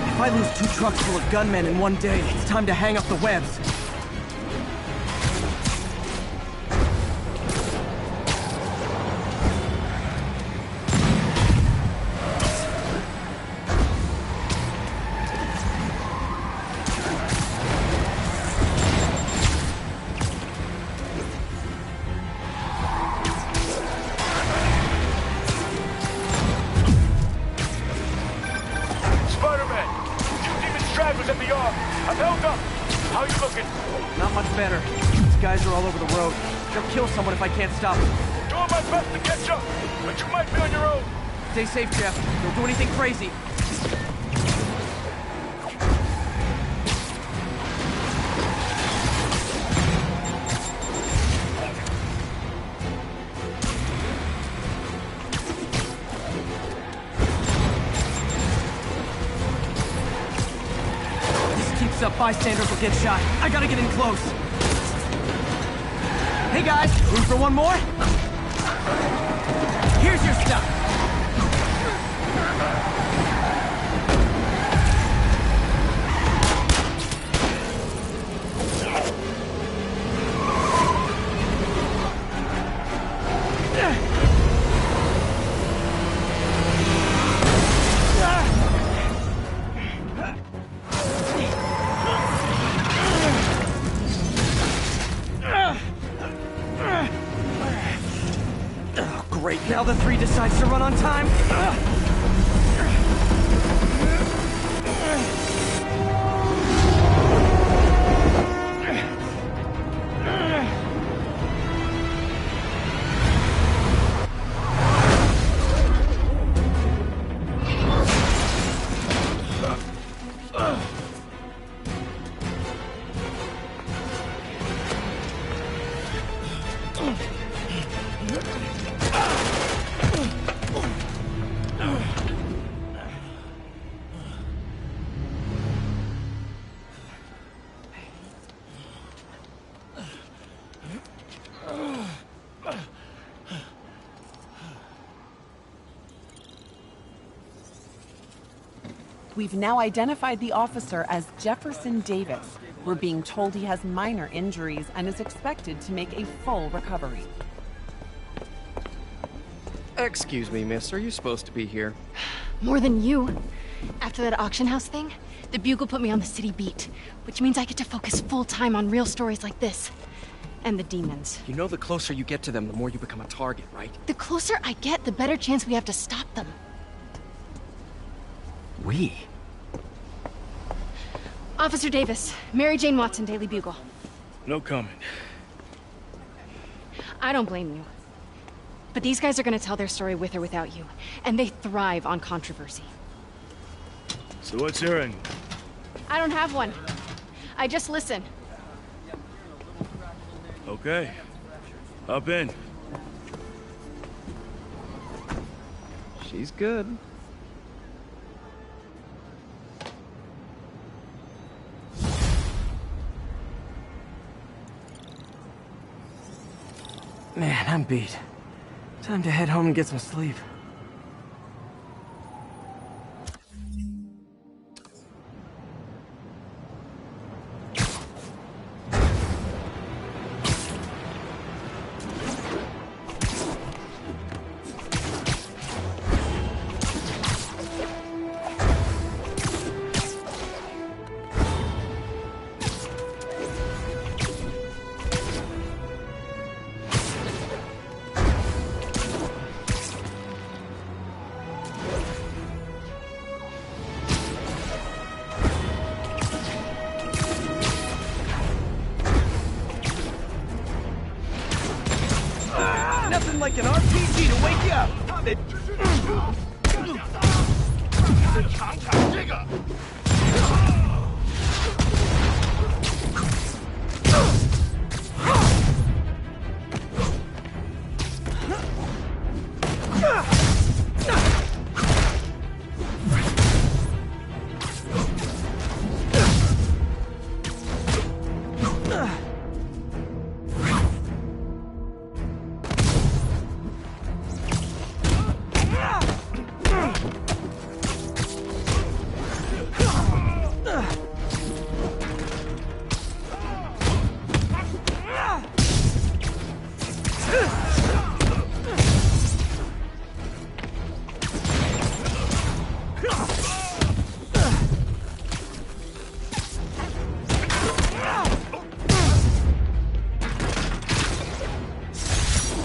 If I lose 2 trucks full of gunmen in one day, it's time to hang up the webs. Someone if I can't stop them. Doing my best to catch up, but you might be on your own. Stay safe, Jeff. Don't do anything crazy. This keeps up, bystanders will get shot. I gotta get in close. Hey guys, room for one more? Here's your stuff. Great, now the 3 decides to run on time. We've now identified the officer as Jefferson Davis. We're being told he has minor injuries and is expected to make a full recovery. Excuse me, miss. Are you supposed to be here? More than you. After that auction house thing, the Bugle put me on the city beat, which means I get to focus full-time on real stories like this. And the demons. You know the closer you get to them, the more you become a target, right? The closer I get, the better chance we have to stop them. We? Officer Davis, Mary Jane Watson, Daily Bugle. No comment. I don't blame you. But these guys are gonna tell their story with or without you, and they thrive on controversy. So what's your angle? I don't have one. I just listen. Okay. Hop in. She's good. Man, I'm beat. Time to head home and get some sleep. Nothing like an RPG to wake you up.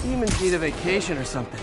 Demons need a vacation or something.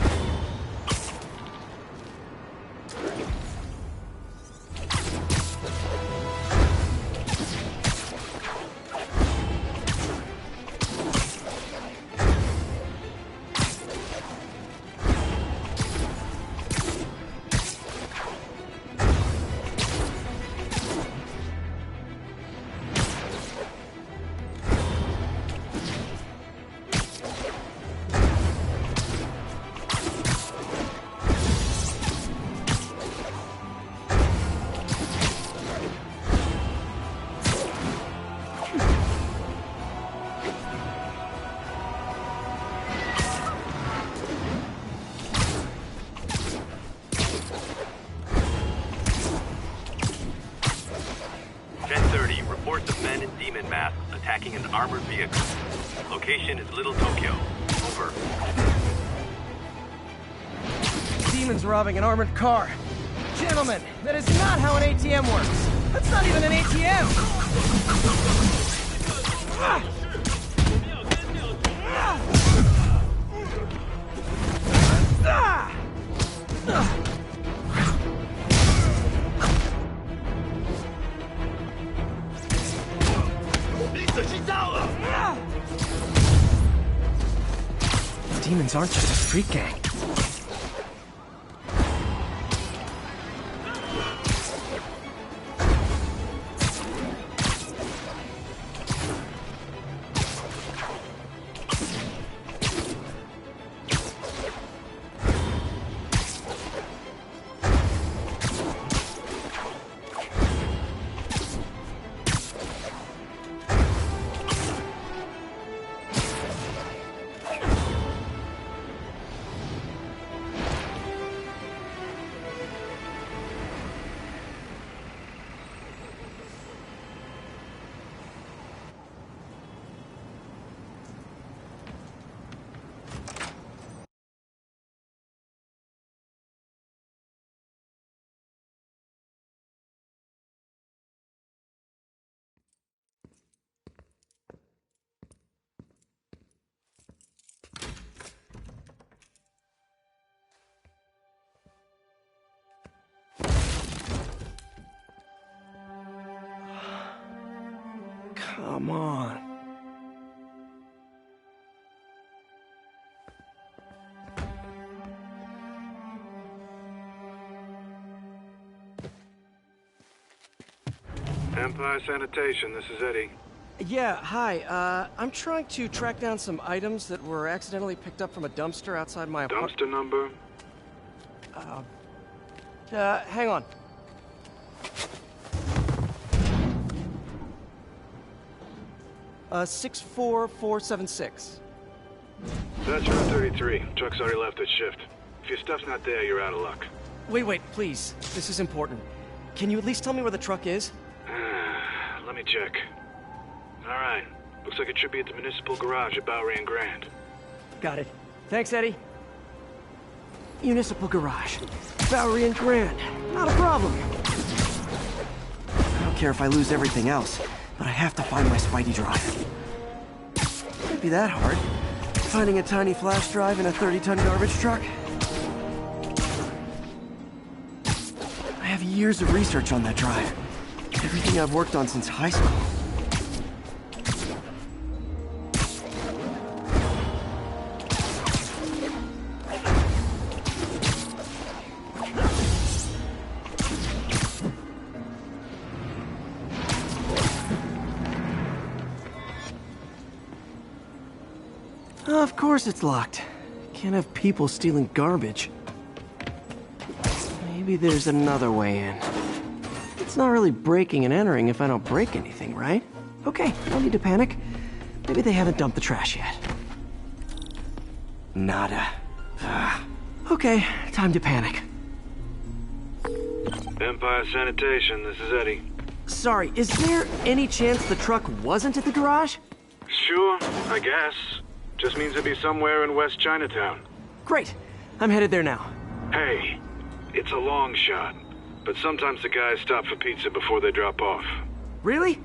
Reports of men in demon masks attacking an armored vehicle. Location is Little Tokyo. Over. Demons robbing an armored car. Gentlemen, that is not how an ATM works. That's not even an ATM. Demons aren't just a street gang. Come on. Empire Sanitation, this is Eddie. Yeah, hi. I'm trying to track down some items that were accidentally picked up from a dumpster outside my apartment. Dumpster number? Hang on. Uh, 64476. That's Route 33. Truck's already left its shift. If your stuff's not there, you're out of luck. Wait, please. This is important. Can you at least tell me where the truck is? Let me check. Alright. Looks like it should be at the municipal garage at Bowery and Grand. Got it. Thanks, Eddie. Municipal garage. Bowery and Grand. Not a problem. I don't care if I lose everything else, but I have to find my Spidey drive. Can't be that hard. Finding a tiny flash drive in a 30-ton garbage truck. I have years of research on that drive. Everything I've worked on since high school. Of course it's locked. Can't have people stealing garbage. Maybe there's another way in. It's not really breaking and entering if I don't break anything, right? Okay, no need to panic. Maybe they haven't dumped the trash yet. Nada. Okay, time to panic. Empire Sanitation, this is Eddie. Sorry, is there any chance the truck wasn't at the garage? Sure, I guess. Just means it'd be somewhere in West Chinatown. Great. I'm headed there now. Hey, it's a long shot, but sometimes the guys stop for pizza before they drop off. Really?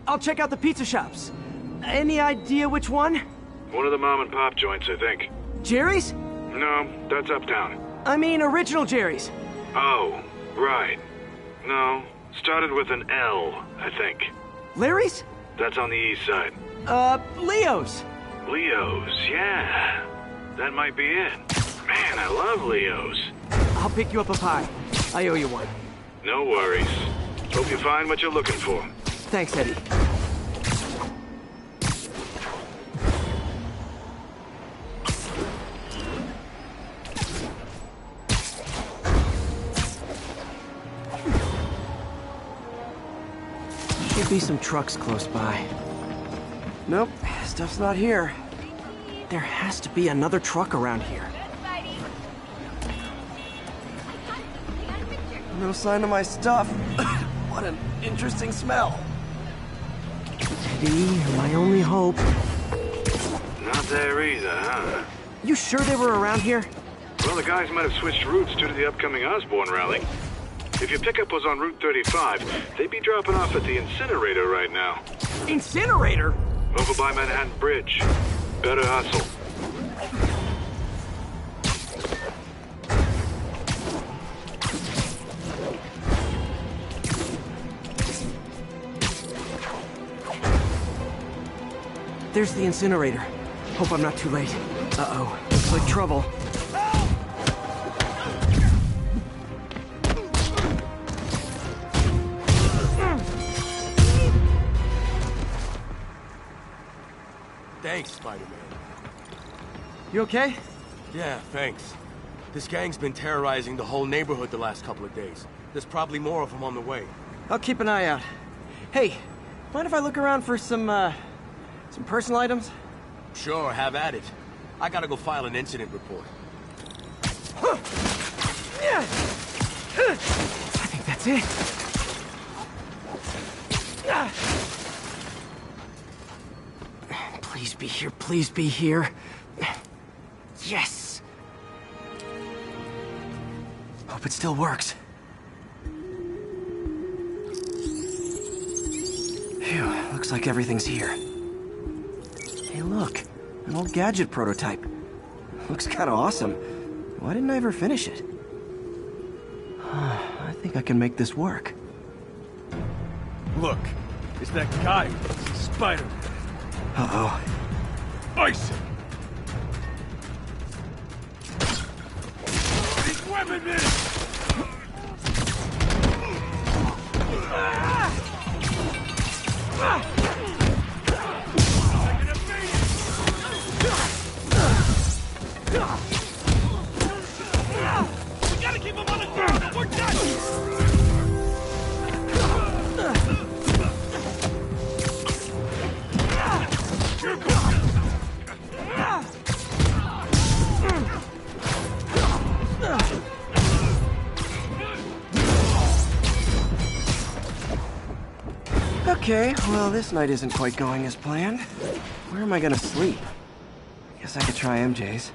I'll check out the pizza shops. Any idea which one? One of the mom and pop joints, I think. Jerry's? No, that's uptown. I mean original Jerry's. Oh, right. No, started with an L, I think. Larry's? That's on the east side. Leo's. Leo's, yeah. That might be it. Man, I love Leo's. I'll pick you up a pie. I owe you one. No worries. Hope you find what you're looking for. Thanks, Eddie. Should be some trucks close by. Nope, stuff's not here. There has to be another truck around here. No sign of my stuff. What an interesting smell. Eddie, you're my only hope. Not there either, huh? You sure they were around here? Well, the guys might have switched routes due to the upcoming Osborne rally. If your pickup was on Route 35, they'd be dropping off at the incinerator right now. Incinerator? Over by Manhattan Bridge. Better hustle. There's the incinerator. Hope I'm not too late. Uh-oh. Looks like trouble. Thanks, Spider-Man. You okay? Yeah, thanks. This gang's been terrorizing the whole neighborhood the last couple of days. There's probably more of them on the way. I'll keep an eye out. Hey, mind if I look around for some personal items? Sure, have at it. I gotta go file an incident report. I think that's it. Please be here, please be here. Yes! Hope it still works. Phew, looks like everything's here. Hey, look, an old gadget prototype. Looks kinda awesome. Why didn't I ever finish it? I think I can make this work. Look, it's that guy, Spider-Man. Uh-oh. Bison! He's webbing me! We gotta keep him on the ground or we're done! Okay, well, this night isn't quite going as planned. Where am I gonna sleep? Guess I could try MJ's.